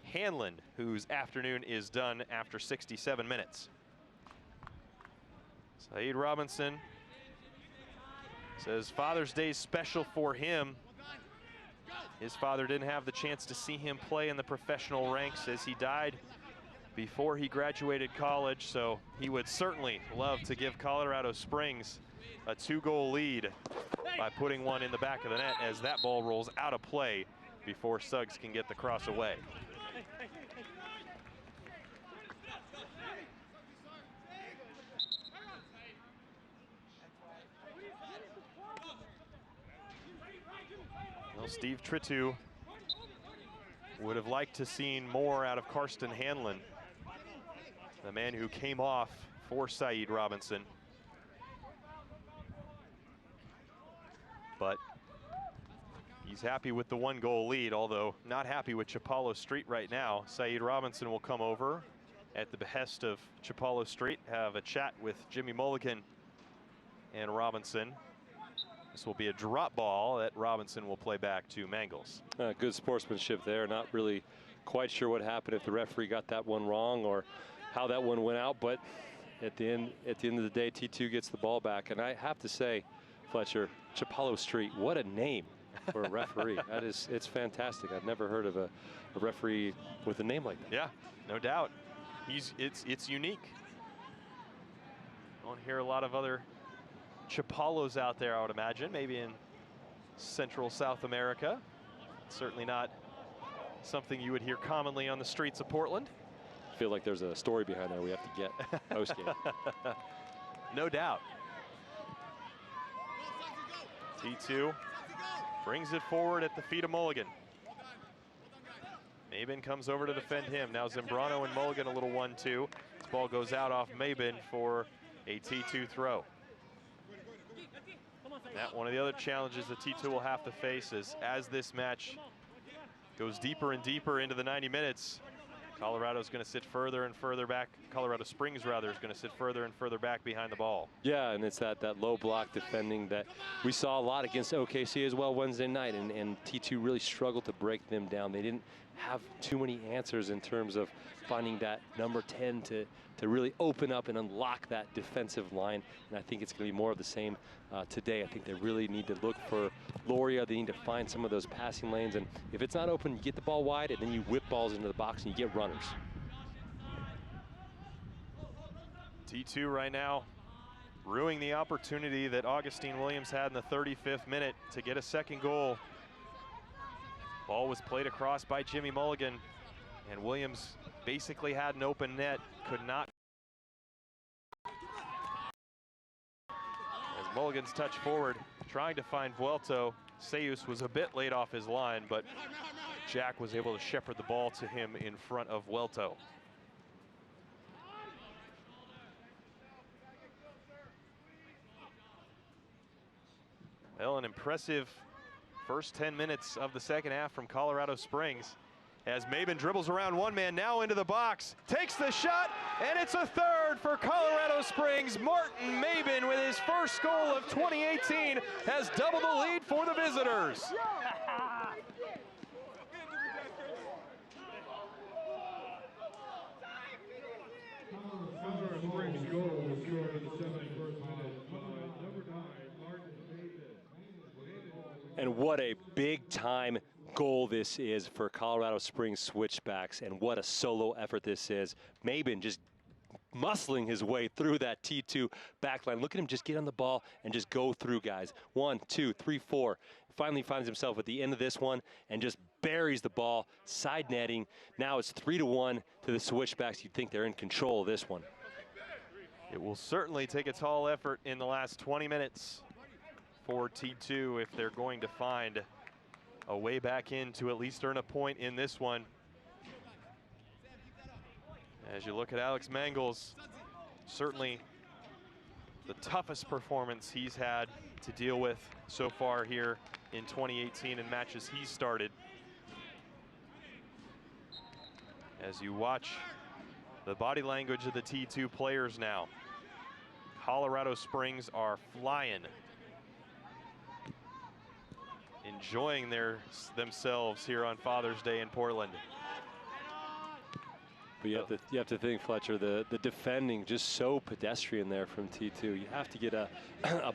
Hanlon, whose afternoon is done after 67 minutes. Saeed Robinson says Father's Day is special for him. His father didn't have the chance to see him play in the professional ranks as he died before he graduated college, so he would certainly love to give Colorado Springs a 2-goal lead by putting one in the back of the net as that ball rolls out of play before Suggs can get the cross away. Well, Steve Tritu would have liked to seen more out of Karsten Hanlon, the man who came off for Saeed Robinson. But he's happy with the 1-goal lead, although not happy with Chapalo Street right now. Saeed Robinson will come over at the behest of Chapalo Street, have a chat with Jimmy Mulligan and Robinson. This will be a drop ball that Robinson will play back to Mangles. Good sportsmanship there. Not really quite sure what happened, if the referee got that one wrong or how that one went out, but at the end of the day, T2 gets the ball back. And I have to say, Fletcher, Chapalo Street, what a name for a referee. It's fantastic. I've never heard of a referee with a name like that. Yeah, no doubt. It's unique. I don't hear a lot of other Chapalos out there, I would imagine, maybe in Central South America. Certainly not something you would hear commonly on the streets of Portland. I feel like there's a story behind there we have to get post-game. No doubt. T2 brings it forward at the feet of Mulligan. Mabin comes over to defend him. Now Zambrano and Mulligan a little 1-2. This ball goes out off Mabin for a T2 throw. That one of the other challenges that T2 will have to face is as this match goes deeper and deeper into the 90 minutes, Colorado's going to sit further and further back. Colorado Springs, rather, is going to sit further and further back behind the ball. Yeah, and it's that low block defending that we saw a lot against OKC as well Wednesday night, and T2 really struggled to break them down. They didn't have too many answers in terms of finding that number 10 to really open up and unlock that defensive line, and I think it's going to be more of the same today. I think they really need to look for Loria. They need to find some of those passing lanes, and if it's not open, you get the ball wide, and then you whip balls into the box and you get runners. T2 right now ruining the opportunity that Augustine Williams had in the 35th minute to get a second goal. Ball was played across by Jimmy Mulligan, and Williams basically had an open net, could not. As Mulligan's touch forward, trying to find Vuelto. Seus was a bit late off his line, but Jack was able to shepherd the ball to him in front of Vuelto. Well, an impressive first 10 minutes of the second half from Colorado Springs as Mabin dribbles around one man, now into the box, takes the shot, and it's a third for Colorado Springs. Martin Mabin, with his first goal of 2018, has doubled the lead for the visitors. And what a big-time goal this is for Colorado Springs Switchbacks, and what a solo effort this is. Mabin just muscling his way through that T2 backline. Look at him just get on the ball and just go through, guys. 1, 2, 3, 4. Finally finds himself at the end of this one and just buries the ball, side netting. Now it's 3-1 to the Switchbacks. You'd think they're in control of this one. It will certainly take a tall effort in the last 20 minutes for T2 if they're going to find a way back in to at least earn a point in this one. As you look at Alex Mangels, certainly the toughest performance he's had to deal with so far here in 2018 in matches he's started. As you watch the body language of the T2 players now, Colorado Springs are flying, enjoying themselves here on Father's Day in Portland. But you have to think, Fletcher, the defending just so pedestrian there from T2. You have to get a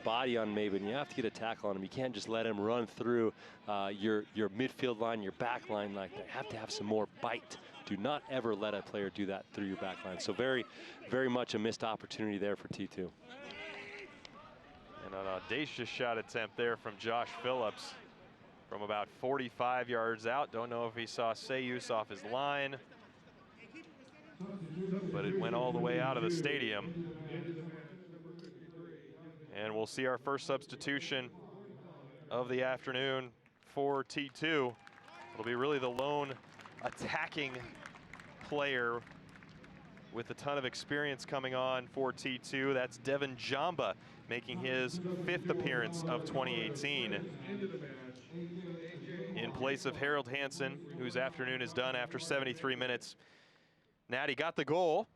body on Maben. You have to get a tackle on him. You can't just let him run through your midfield line, your back line like that. You have to have some more bite. Do not ever let a player do that through your back line. So very, very much a missed opportunity there for T2. And an audacious shot attempt there from Josh Phillips from about 45 yards out. Don't know if he saw Sayus off his line, but it went all the way out of the stadium. And we'll see our first substitution of the afternoon for T2. It'll be really the lone attacking player with a ton of experience coming on for T2. That's Devin Jamba, making his 5th appearance of 2018. In place of Harold Hansen, whose afternoon is done after 73 minutes. Natty got the goal.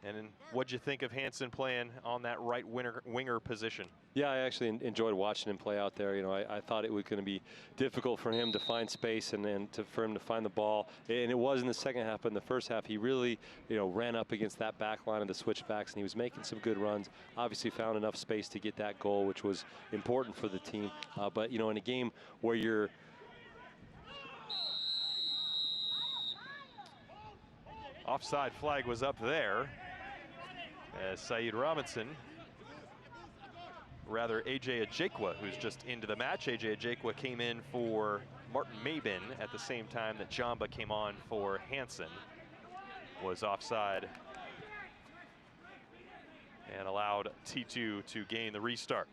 And what'd you think of Hansen playing on that right winger position? Yeah, I actually enjoyed watching him play out there. You know, I thought it was going to be difficult for him to find space and for him to find the ball. And it was in the second half, but in the first half, he really, ran up against that back line of the switchbacks, and he was making some good runs. Obviously found enough space to get that goal, which was important for the team. But, in a game where you're offside flag was up there as Saeed Robinson, rather AJ Ajekwa, who's just into the match. AJ Ajekwa came in for Martin Maben at the same time that Jamba came on for Hansen, was offside and allowed T2 to gain the restart.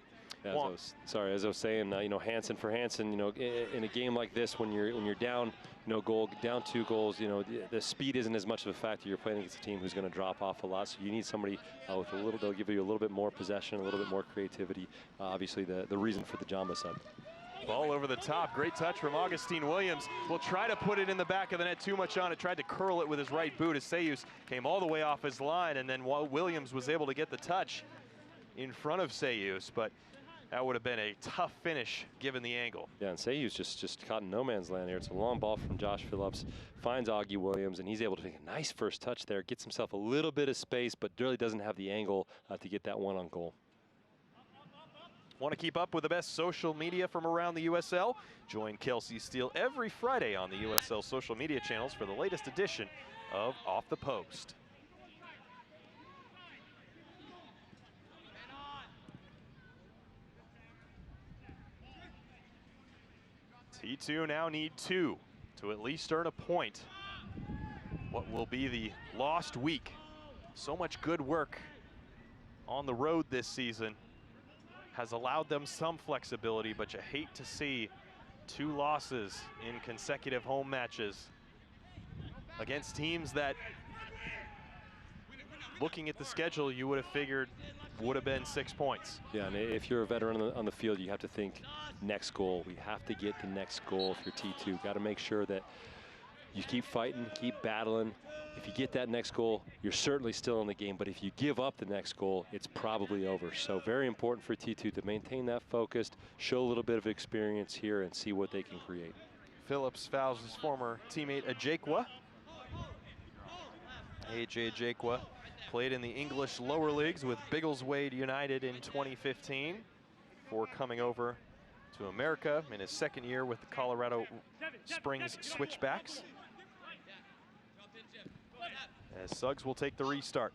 Yeah, as I was saying, Hansen for Hansen, in a game like this, when you're down, down 2 goals, the speed isn't as much of a factor. You're playing against a team who's going to drop off a lot, so you need somebody with they'll give you a little bit more possession, a little bit more creativity. Obviously, the reason for the Jamba sub. Ball over the top, great touch from Augustine Williams. Will try to put it in the back of the net, too much on it, tried to curl it with his right boot as Sayus came all the way off his line, and then Williams was able to get the touch in front of Sayus, but that would have been a tough finish given the angle. Yeah, and Sayus just caught in no man's land here. It's a long ball from Josh Phillips, finds Augie Williams, and he's able to make a nice first touch there, gets himself a little bit of space, but really doesn't have the angle to get that one on goal. Want to keep up with the best social media from around the USL? Join Kelsey Steele every Friday on the USL social media channels for the latest edition of Off the Post. T2 now need 2 to at least earn a point. What will be the lost week? So much good work on the road this season has allowed them some flexibility, but you hate to see 2 losses in consecutive home matches against teams that, looking at the schedule, you would have figured would have been 6 points. Yeah, and if you're a veteran on the field, you have to think next goal. We have to get the next goal if you're T2. Got to make sure that you keep fighting, keep battling. If you get that next goal, you're certainly still in the game, but if you give up the next goal, it's probably over. So very important for T2 to maintain that focus, show a little bit of experience here, and see what they can create. Phillips fouls his former teammate Ajekwa. AJ Ajekwa played in the English lower leagues with Biggleswade United in 2015 before coming over to America in his 2nd year with the Colorado Springs Switchbacks. As Suggs will take the restart.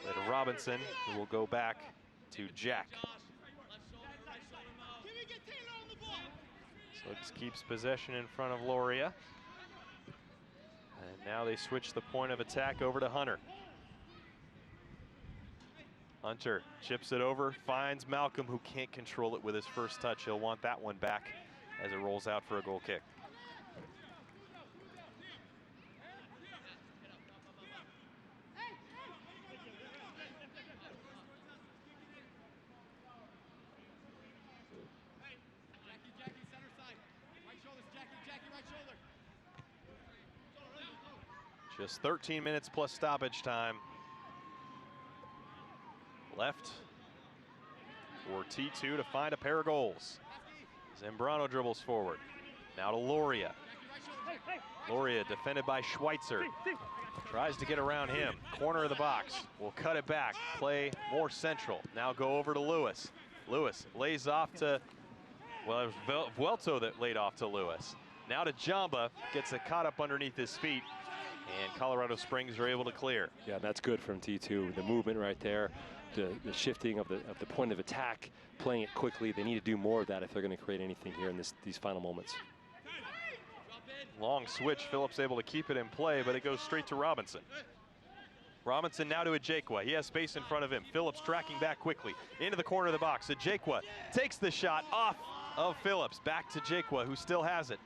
Later Robinson, who will go back to Jack. Suggs keeps possession in front of Loria. And now they switch the point of attack over to Hunter. Hunter chips it over, finds Malcolm, who can't control it with his first touch. He'll want that one back as it rolls out for a goal kick. Just 13 minutes plus stoppage time left for T2 to find a pair of goals. Zambrano dribbles forward. Now to Loria. Loria defended by Schweitzer. Tries to get around him. Corner of the box. Will cut it back. Play more central. Now go over to Lewis. Lewis lays off to, well, it was Vuelto that laid off to Lewis. Now to Jamba. Gets it caught up underneath his feet. And Colorado Springs are able to clear. Yeah, that's good from T2. The movement right there, the shifting of the point of attack, playing it quickly. They need to do more of that if they're going to create anything here in these final moments. Long switch. Phillips able to keep it in play, but it goes straight to Robinson. Robinson now to Ajekwa. He has space in front of him. Phillips tracking back quickly into the corner of the box. Ajekwa takes the shot off of Phillips. Back to Ajekwa, who still has it.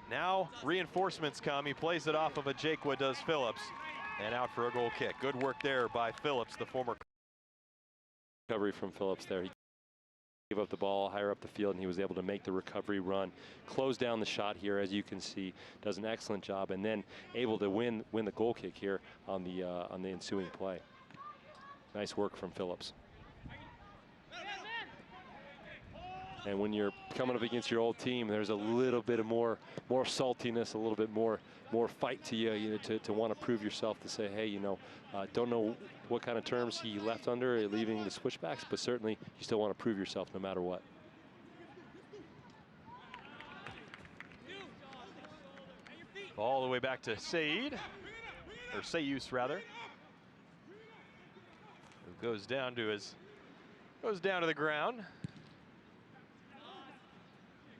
Now reinforcements come. He plays it off of Ajekwa, does Phillips, and out for a goal kick. Good work there by Phillips, the former. Recovery from Phillips there. He gave up the ball higher up the field, and he was able to make the recovery run, close down the shot here, as you can see. Does an excellent job, and then able to win the goal kick here on the ensuing play. Nice work from Phillips. And when you're coming up against your old team, there's a little bit of more saltiness, a little bit more fight to you, to want to prove yourself, to say, hey, don't know what kind of terms he left under leaving the Switchbacks, but certainly you still want to prove yourself no matter what. All the way back to Said, or Sayus rather. Who goes down to the ground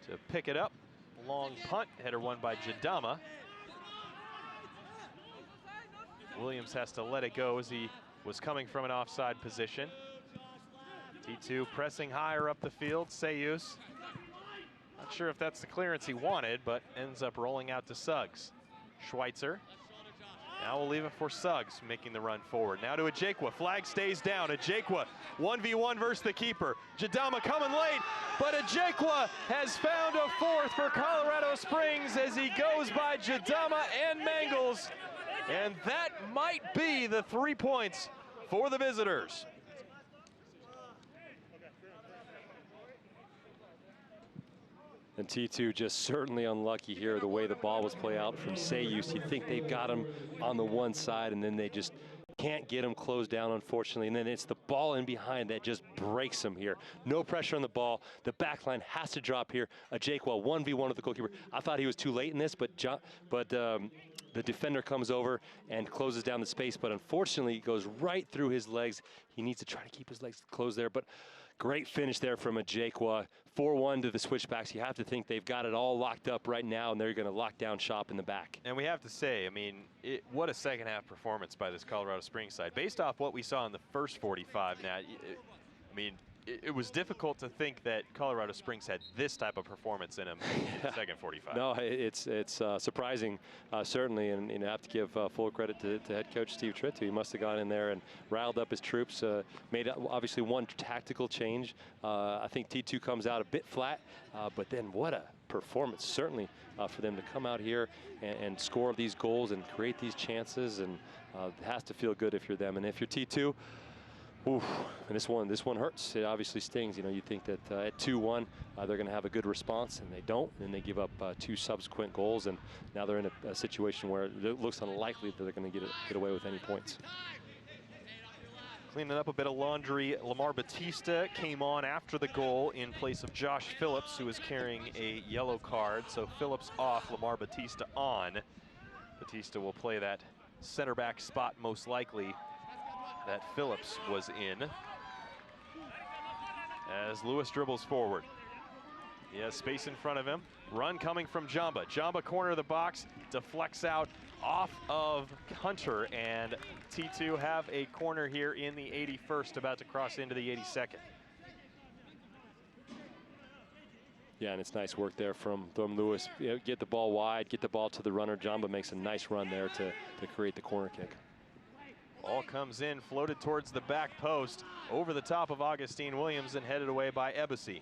to pick it up. Long punt, header won by Jadama. Williams has to let it go as he was coming from an offside position. T2 pressing higher up the field. Sayus, not sure if that's the clearance he wanted, but ends up rolling out to Suggs. Schweitzer. Now we'll leave it for Suggs, making the run forward. Now to Ajekwa. Flag stays down. Ajekwa 1v1 versus the keeper. Jadama coming late, but Ajekwa has found a fourth for Colorado Springs as he goes by Jadama and Mangles. And that might be the 3 points for the visitors. And T2 just certainly unlucky here, the way the ball was played out from Sayus. You think they've got him on the one side, and then they just can't get him closed down, unfortunately. And then it's the ball in behind that just breaks him here. No pressure on the ball. The back line has to drop here. Ajekwa 1v1 with the goalkeeper. I thought he was too late in this, but the defender comes over and closes down the space, but unfortunately it goes right through his legs. He needs to try to keep his legs closed there, but great finish there from Ajekwa. 4-1 to the Switchbacks. You have to think they've got it all locked up right now, and they're going to lock down shop in the back. And we have to say, I mean, what a second half performance by this Colorado Springs side. Based off what we saw in the first 45, now, I mean, it was difficult to think that Colorado Springs had this type of performance in them in the second 45. No, it's surprising, certainly, and you have to give full credit to head coach Steve Trittu. He must have gone in there and riled up his troops, made obviously one tactical change. I think T2 comes out a bit flat, but then what a performance, certainly, for them to come out here and score these goals and create these chances, and it has to feel good if you're them. And if you're T2, oof, and this one hurts. It obviously stings. You think that at 2-1 they're going to have a good response, and they don't. And they give up 2 subsequent goals, and now they're in a situation where it looks unlikely that they're going to get away with any points. Cleaning up a bit of laundry, Lamar Batista came on after the goal in place of Josh Phillips, who was carrying a yellow card. So Phillips off, Lamar Batista on. Batista will play that center back spot most likely that Phillips was in. As Lewis dribbles forward. He has space in front of him. Run coming from Jamba. Jamba corner of the box, deflects out off of Hunter, and T2 have a corner here in the 81st, about to cross into the 82nd. Yeah, and it's nice work there from Lewis. You know, get the ball wide, get the ball to the runner. Jamba makes a nice run there to create the corner kick. Ball comes in, floated towards the back post, over the top of Augustine Williams and headed away by Ebbsey.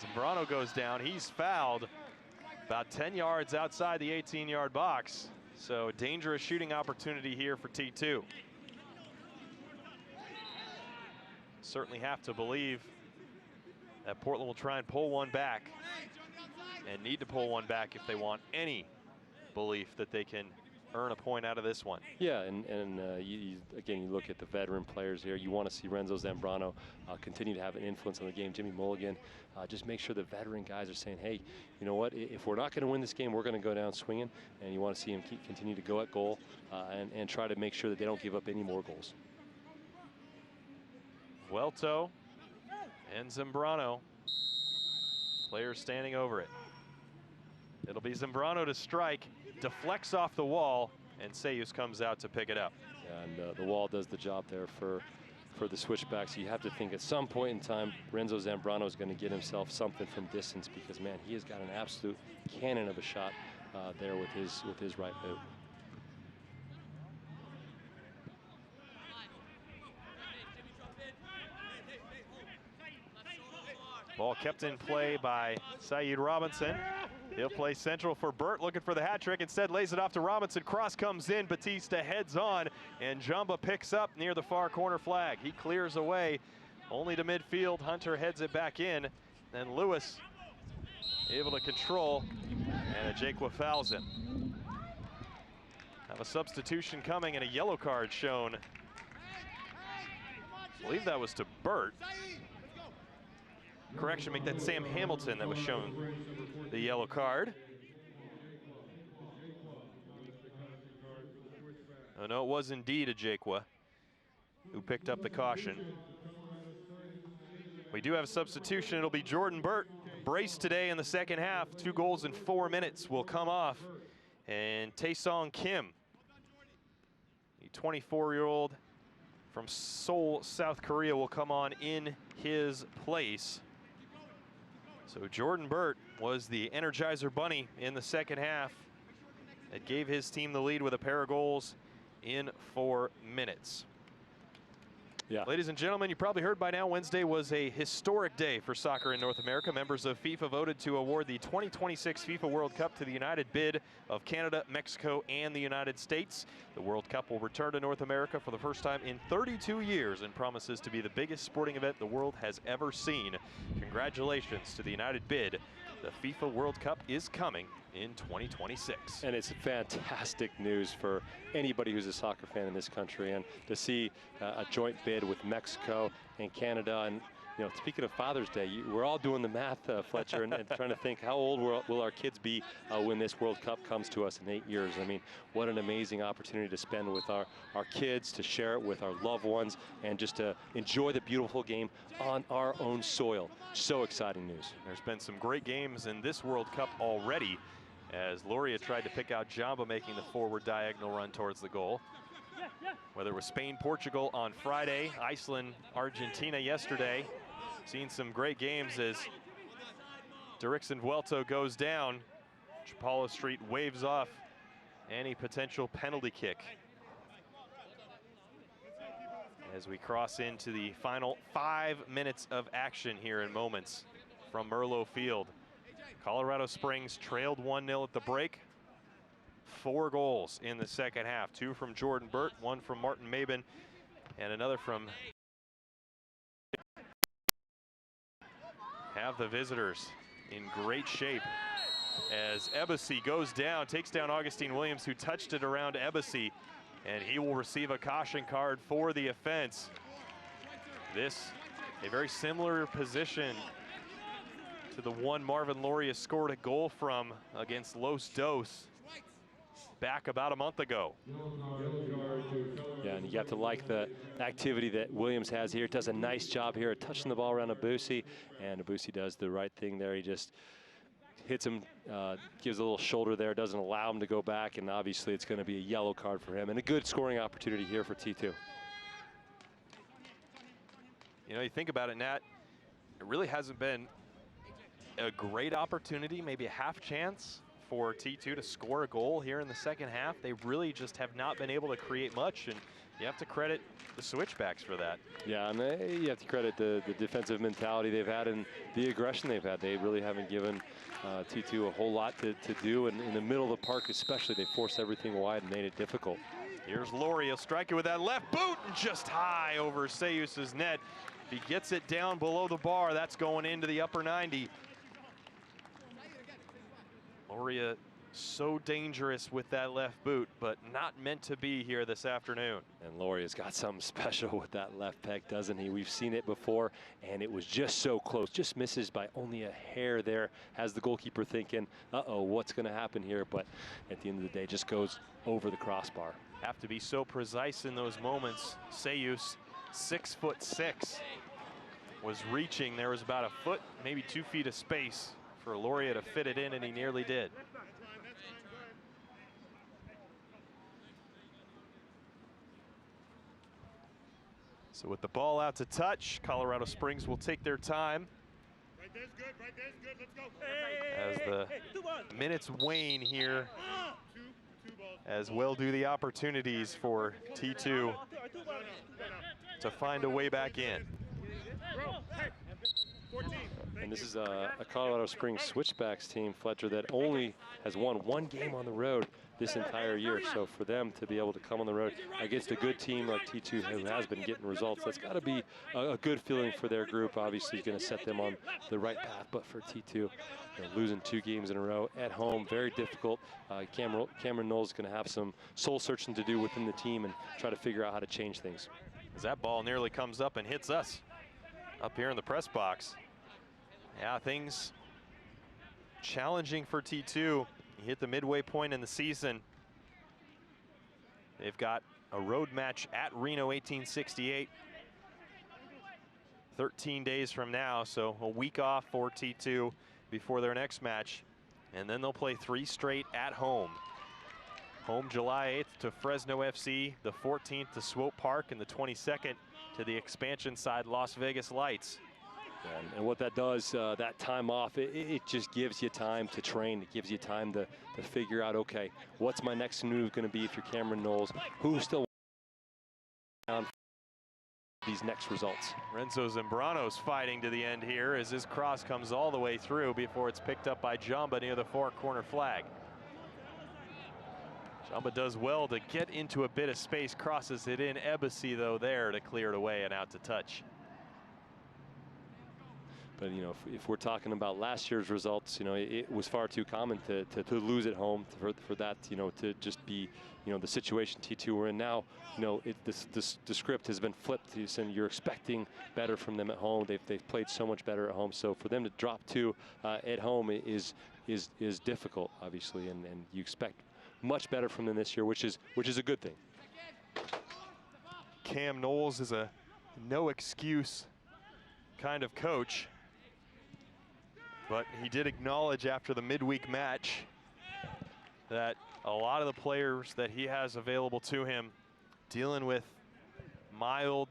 Zambrano goes down. He's fouled about 10 yards outside the 18-yard box. So dangerous shooting opportunity here for T2. Certainly have to believe that Portland will try and pull one back, and need to pull one back if they want any belief that they can earn a point out of this one. Yeah, and again, you look at the veteran players here. You want to see Renzo Zambrano continue to have an influence on the game. Jimmy Mulligan, just make sure the veteran guys are saying, hey, you know what, if we're not going to win this game, we're going to go down swinging, and you want to see him continue to go at goal and try to make sure that they don't give up any more goals. Vuelto and Zambrano, players standing over it. It'll be Zambrano to strike, deflects off the wall, and Sayus comes out to pick it up. Yeah, and the wall does the job there for the Switchbacks. You have to think at some point in time, Renzo Zambrano is going to get himself something from distance, because, man, he has got an absolute cannon of a shot there with his right boot. Ball kept in play by Saeed Robinson. He'll play central for Burt, looking for the hat trick. Instead lays it off to Robinson. Cross comes in, Batista heads on, and Jamba picks up near the far corner flag. He clears away only to midfield. Hunter heads it back in. Then Lewis able to control, and Ajekwa fouls him. Have a substitution coming and a yellow card shown. I believe that was to Burt. Correction, make that Sam Hamilton that was shown the yellow card. Oh, no, it was indeed Ajekwa who picked up the caution. We do have a substitution. It'll be Jordan Burt. Brace today in the second half. 2 goals in 4 minutes will come off. And Taesong Kim, the 24-year-old from Seoul, South Korea, will come on in his place. So Jordan Burt was the Energizer Bunny in the second half. It gave his team the lead with a pair of goals in 4 minutes. Yeah. Ladies and gentlemen, you probably heard by now, Wednesday was a historic day for soccer in North America. Members of FIFA voted to award the 2026 FIFA World Cup to the united bid of Canada, Mexico, and the United States. The World Cup will return to North America for the first time in 32 years and promises to be the biggest sporting event the world has ever seen. Congratulations to the united bid. The FIFA World Cup is coming in 2026. And it's fantastic news for anybody who's a soccer fan in this country, and to see a joint bid with Mexico and Canada. And you know, speaking of Father's Day, we're all doing the math, Fletcher, and trying to think how old will our kids be when this World Cup comes to us in 8 years. I mean, what an amazing opportunity to spend with our kids, to share it with our loved ones, and just to enjoy the beautiful game on our own soil. So exciting news. There's been some great games in this World Cup already, as Loria tried to pick out Jamba making the forward diagonal run towards the goal. Whether it was Spain, Portugal on Friday, Iceland, Argentina yesterday. Seen some great games as Dirksen Vuelto goes down. Chapala Street waves off any potential penalty kick. As we cross into the final 5 minutes of action here in moments from Merlo Field. Colorado Springs trailed 1-0 at the break. 4 goals in the second half. 2 from Jordan Burt, 1 from Martin Mabin, and another from... Have the visitors in great shape as Ebbsey goes down, takes down Augustine Williams, who touched it around Ebbsey, and he will receive a caution card for the offense. This, a very similar position to the one Marvin Loria scored a goal from against Los Dos back about a month ago. Yeah, and you have to like the activity that Williams has here. Does a nice job here at touching the ball around Ebbsey, and Ebbsey does the right thing there. He just hits him, gives a little shoulder there, doesn't allow him to go back, and obviously it's going to be a yellow card for him, and a good scoring opportunity here for T2. You know, you think about it, Nat, it really hasn't been a great opportunity, maybe a half chance for T2 to score a goal here in the second half. They really just have not been able to create much, and you have to credit the Switchbacks for that. Yeah, and you have to credit the defensive mentality they've had and the aggression they've had. They really haven't given T2 a whole lot to do, and in the middle of the park especially, they forced everything wide and made it difficult. Here's Laurie, he'll strike it with that left boot, and just high over Sayus's net. If he gets it down below the bar, that's going into the upper 90. Loria so dangerous with that left boot, but not meant to be here this afternoon. And Loria's got something special with that left peg, doesn't he? We've seen it before, and it was just so close. Just misses by only a hair there. Has the goalkeeper thinking, uh-oh, what's going to happen here? But at the end of the day, just goes over the crossbar. Have to be so precise in those moments. Sayus, 6'6", was reaching. There was about a foot, maybe 2 feet of space for Loria to fit it in, and he nearly did. So with the ball out to touch, Colorado Springs will take their time. Right there's good, right there's good, let's go. As the minutes wane here, as well do the opportunities for T2 to find a way back in. And this is a Colorado Springs Switchbacks team, Fletcher, that only has won 1 game on the road this entire year. So for them to be able to come on the road against a good team like T2 who has been getting results, that's got to be a good feeling for their group. Obviously, it's going to set them on the right path. But for T2, losing 2 games in a row at home, very difficult. Cameron Knowles is going to have some soul searching to do within the team and try to figure out how to change things. As that ball nearly comes up and hits us up here in the press box. Yeah, things challenging for T2. You hit the midway point in the season. They've got a road match at Reno 1868. 13 days from now, so a week off for T2 before their next match. And then they'll play 3 straight at home. Home July 8th to Fresno FC, the 14th to Swope Park, and the 22nd to the expansion side Las Vegas Lights. And what that does, that time off, it just gives you time to train. It gives you time to figure out, okay, what's my next move going to be if you're Cameron Knowles? Who's still down these next results? Renzo Zambrano's fighting to the end here as his cross comes all the way through before it's picked up by Jamba near the far corner flag. Jamba does well to get into a bit of space, crosses it in. Ebasi, though, there to clear it away and out to touch. But, you know, if we're talking about last year's results, you know, it was far too common to lose at home for that, you know, to just be, you know, the situation T2 were in now. You know, the script has been flipped. You're expecting better from them at home. They've played so much better at home. So for them to drop 2 at home is difficult, obviously, and you expect much better from them this year, which is a good thing. Cam Knowles is a no excuse kind of coach. But he did acknowledge after the midweek match that a lot of the players that he has available to him dealing with mild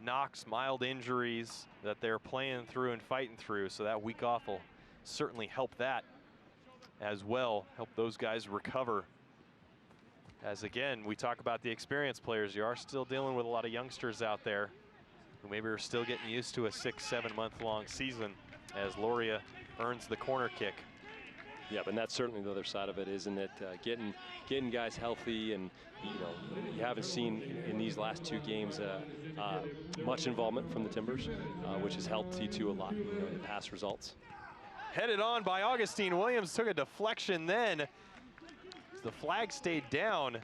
knocks, mild injuries that they're playing through and fighting through. So that week off will certainly help that as well, help those guys recover. As again, we talk about the experienced players, you are still dealing with a lot of youngsters out there who maybe are still getting used to a 6-7 month long season as Loria earns the corner kick. Yeah, but that's certainly the other side of it, isn't it? Getting guys healthy, and you know, you haven't seen in these last 2 games much involvement from the Timbers, which has helped T2 a lot, you know, in past results. Headed on by Augustine Williams, took a deflection then. The flag stayed down.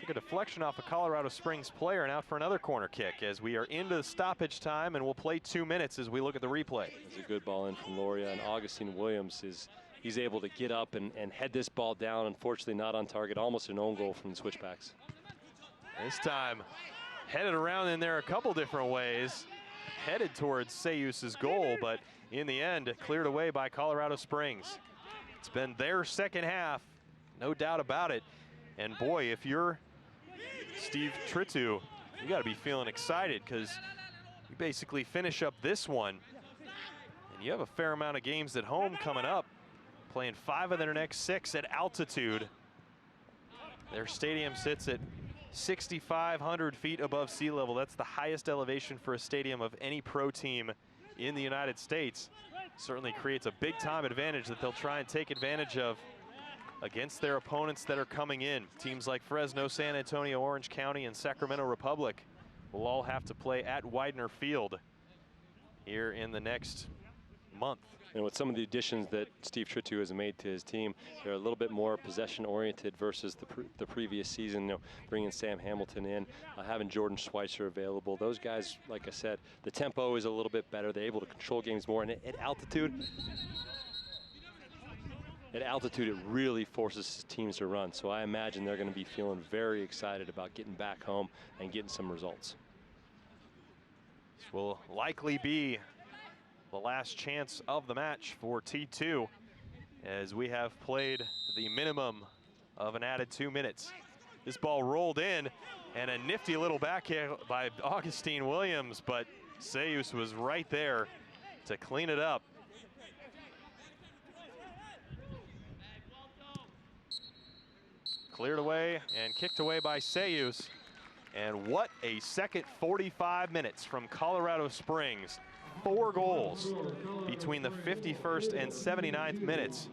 Took a deflection off a Colorado Springs player and out for another corner kick as we are into the stoppage time, and we'll play 2 minutes as we look at the replay. It's a good ball in from Loria, and Augustine Williams he's able to get up and head this ball down. Unfortunately not on target, almost an own goal from the Switchbacks. This time headed around in there a couple different ways, headed towards Sayus's goal, but in the end cleared away by Colorado Springs. It's been their second half, no doubt about it. And boy, if you're Steve Tritu, you got to be feeling excited because you basically finish up this one. And you have a fair amount of games at home coming up, playing 5 of their next 6 at altitude. Their stadium sits at 6,500 feet above sea level. That's the highest elevation for a stadium of any pro team in the United States. Certainly creates a big time advantage that they'll try and take advantage of against their opponents that are coming in. Teams like Fresno, San Antonio, Orange County, and Sacramento Republic will all have to play at Widener Field here in the next month. And with some of the additions that Steve Tritu has made to his team, they're a little bit more possession-oriented versus the previous season. You know, bringing Sam Hamilton in, having Jordan Schweitzer available. Those guys, like I said, the tempo is a little bit better. They're able to control games more. And at altitude, it really forces teams to run. So I imagine they're going to be feeling very excited about getting back home and getting some results. This will likely be the last chance of the match for T2, as we have played the minimum of an added 2 minutes. This ball rolled in, and a nifty little back hit by Augustine Williams, but Sayus was right there to clean it up. Cleared away and kicked away by Sayus. And what a second 45 minutes from Colorado Springs. 4 goals between the 51st and 79th minutes.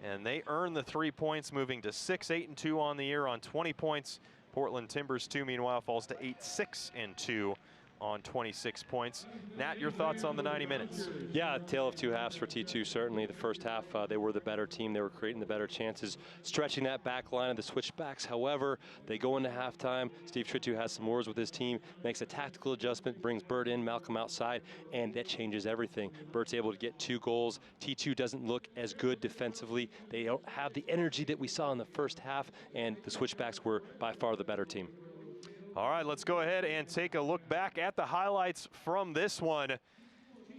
And they earn the 3 points, moving to 6-8-2 on the year on 20 points. Portland Timbers 2, meanwhile, falls to 8-6-2 on 26 points. Nat, your thoughts on the 90 minutes? Yeah, tale of 2 halves for T2. Certainly the first half, they were the better team. They were creating the better chances, stretching that back line of the switchbacks. However, they go into halftime. Steve Tritu has some words with his team, makes a tactical adjustment, brings Burt in, Malcolm outside, and that changes everything. Burt's able to get 2 goals. T2 doesn't look as good defensively. They don't have the energy that we saw in the first half, and the switchbacks were by far the better team. All right, let's go ahead and take a look back at the highlights from this one.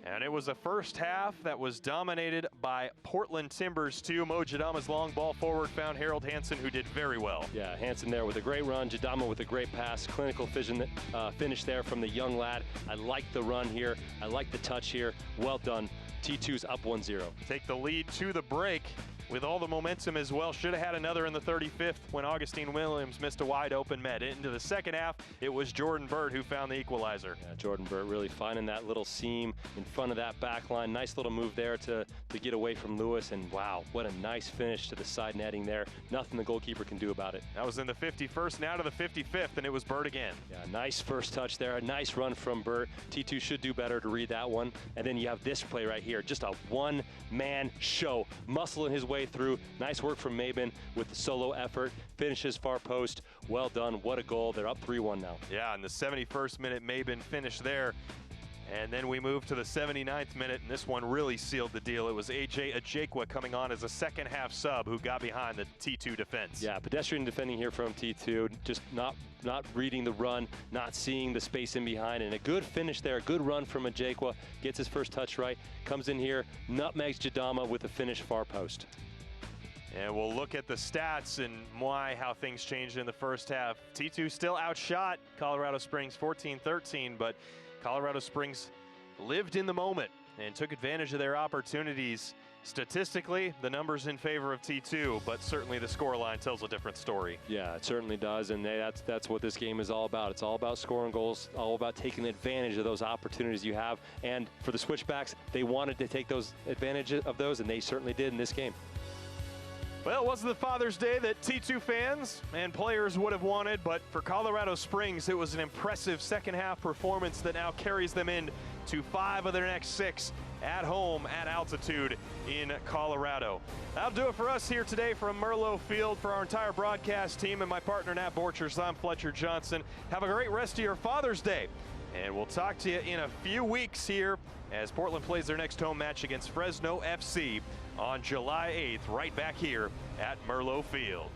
And it was a first half that was dominated by Portland Timbers 2. Mo Jadama's long ball forward found Harold Hansen, who did very well. Yeah, Hansen there with a great run. Jadama with a great pass. Clinical finish there from the young lad. I like the run here. I like the touch here. Well done. T2's up 1-0. Take the lead to the break with all the momentum as well. Should have had another in the 35th when Augustine Williams missed a wide open net. Into the second half, it was Jordan Burt who found the equalizer. Yeah, Jordan Burt really finding that little seam in front of that back line. Nice little move there to get away from Lewis, and wow, what a nice finish to the side netting there. Nothing the goalkeeper can do about it. That was in the 51st, now to the 55th, and it was Burt again. Yeah, nice first touch there, a nice run from Burt. T2 should do better to read that one. And then you have this play right here, just a one-man show, muscling his way through. Nice work from Mabin with the solo effort. Finishes far post. Well done. What a goal. They're up 3-1 now. Yeah, in the 71st minute, Mabin finished there. And then we moved to the 79th minute, and this one really sealed the deal. It was AJ Ajekwa coming on as a second half sub who got behind the T2 defense. Yeah, pedestrian defending here from T2. Just not reading the run, not seeing the space in behind, and a good finish there, a good run from Ajekwa. Gets his first touch right, comes in here, nutmegs Jadama with a finish far post. And we'll look at the stats and how things changed in the first half. T2 still outshot Colorado Springs 14-13, but Colorado Springs lived in the moment and took advantage of their opportunities. Statistically, the numbers in favor of T2, but certainly the scoreline tells a different story. Yeah, it certainly does, and that's what this game is all about. It's all about scoring goals, all about taking advantage of those opportunities you have. And for the switchbacks, they wanted to take those advantage of those, and they certainly did in this game. Well, it wasn't the Father's Day that T2 fans and players would have wanted, but for Colorado Springs, it was an impressive second half performance that now carries them in to 5 of their next 6 at home at altitude in Colorado. That'll do it for us here today from Merlot Field. For our entire broadcast team and my partner Nat Borchers, I'm Fletcher Johnson. Have a great rest of your Father's Day, and we'll talk to you in a few weeks here as Portland plays their next home match against Fresno FC on July 8th, right back here at Merlot Field.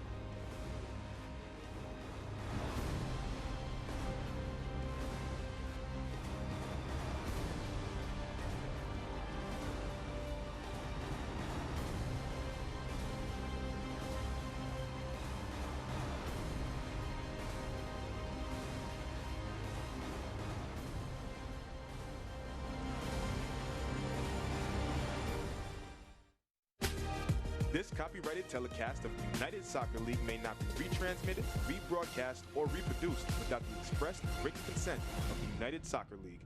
This copyrighted telecast of the United Soccer League may not be retransmitted, rebroadcast, or reproduced without the express written consent of the United Soccer League.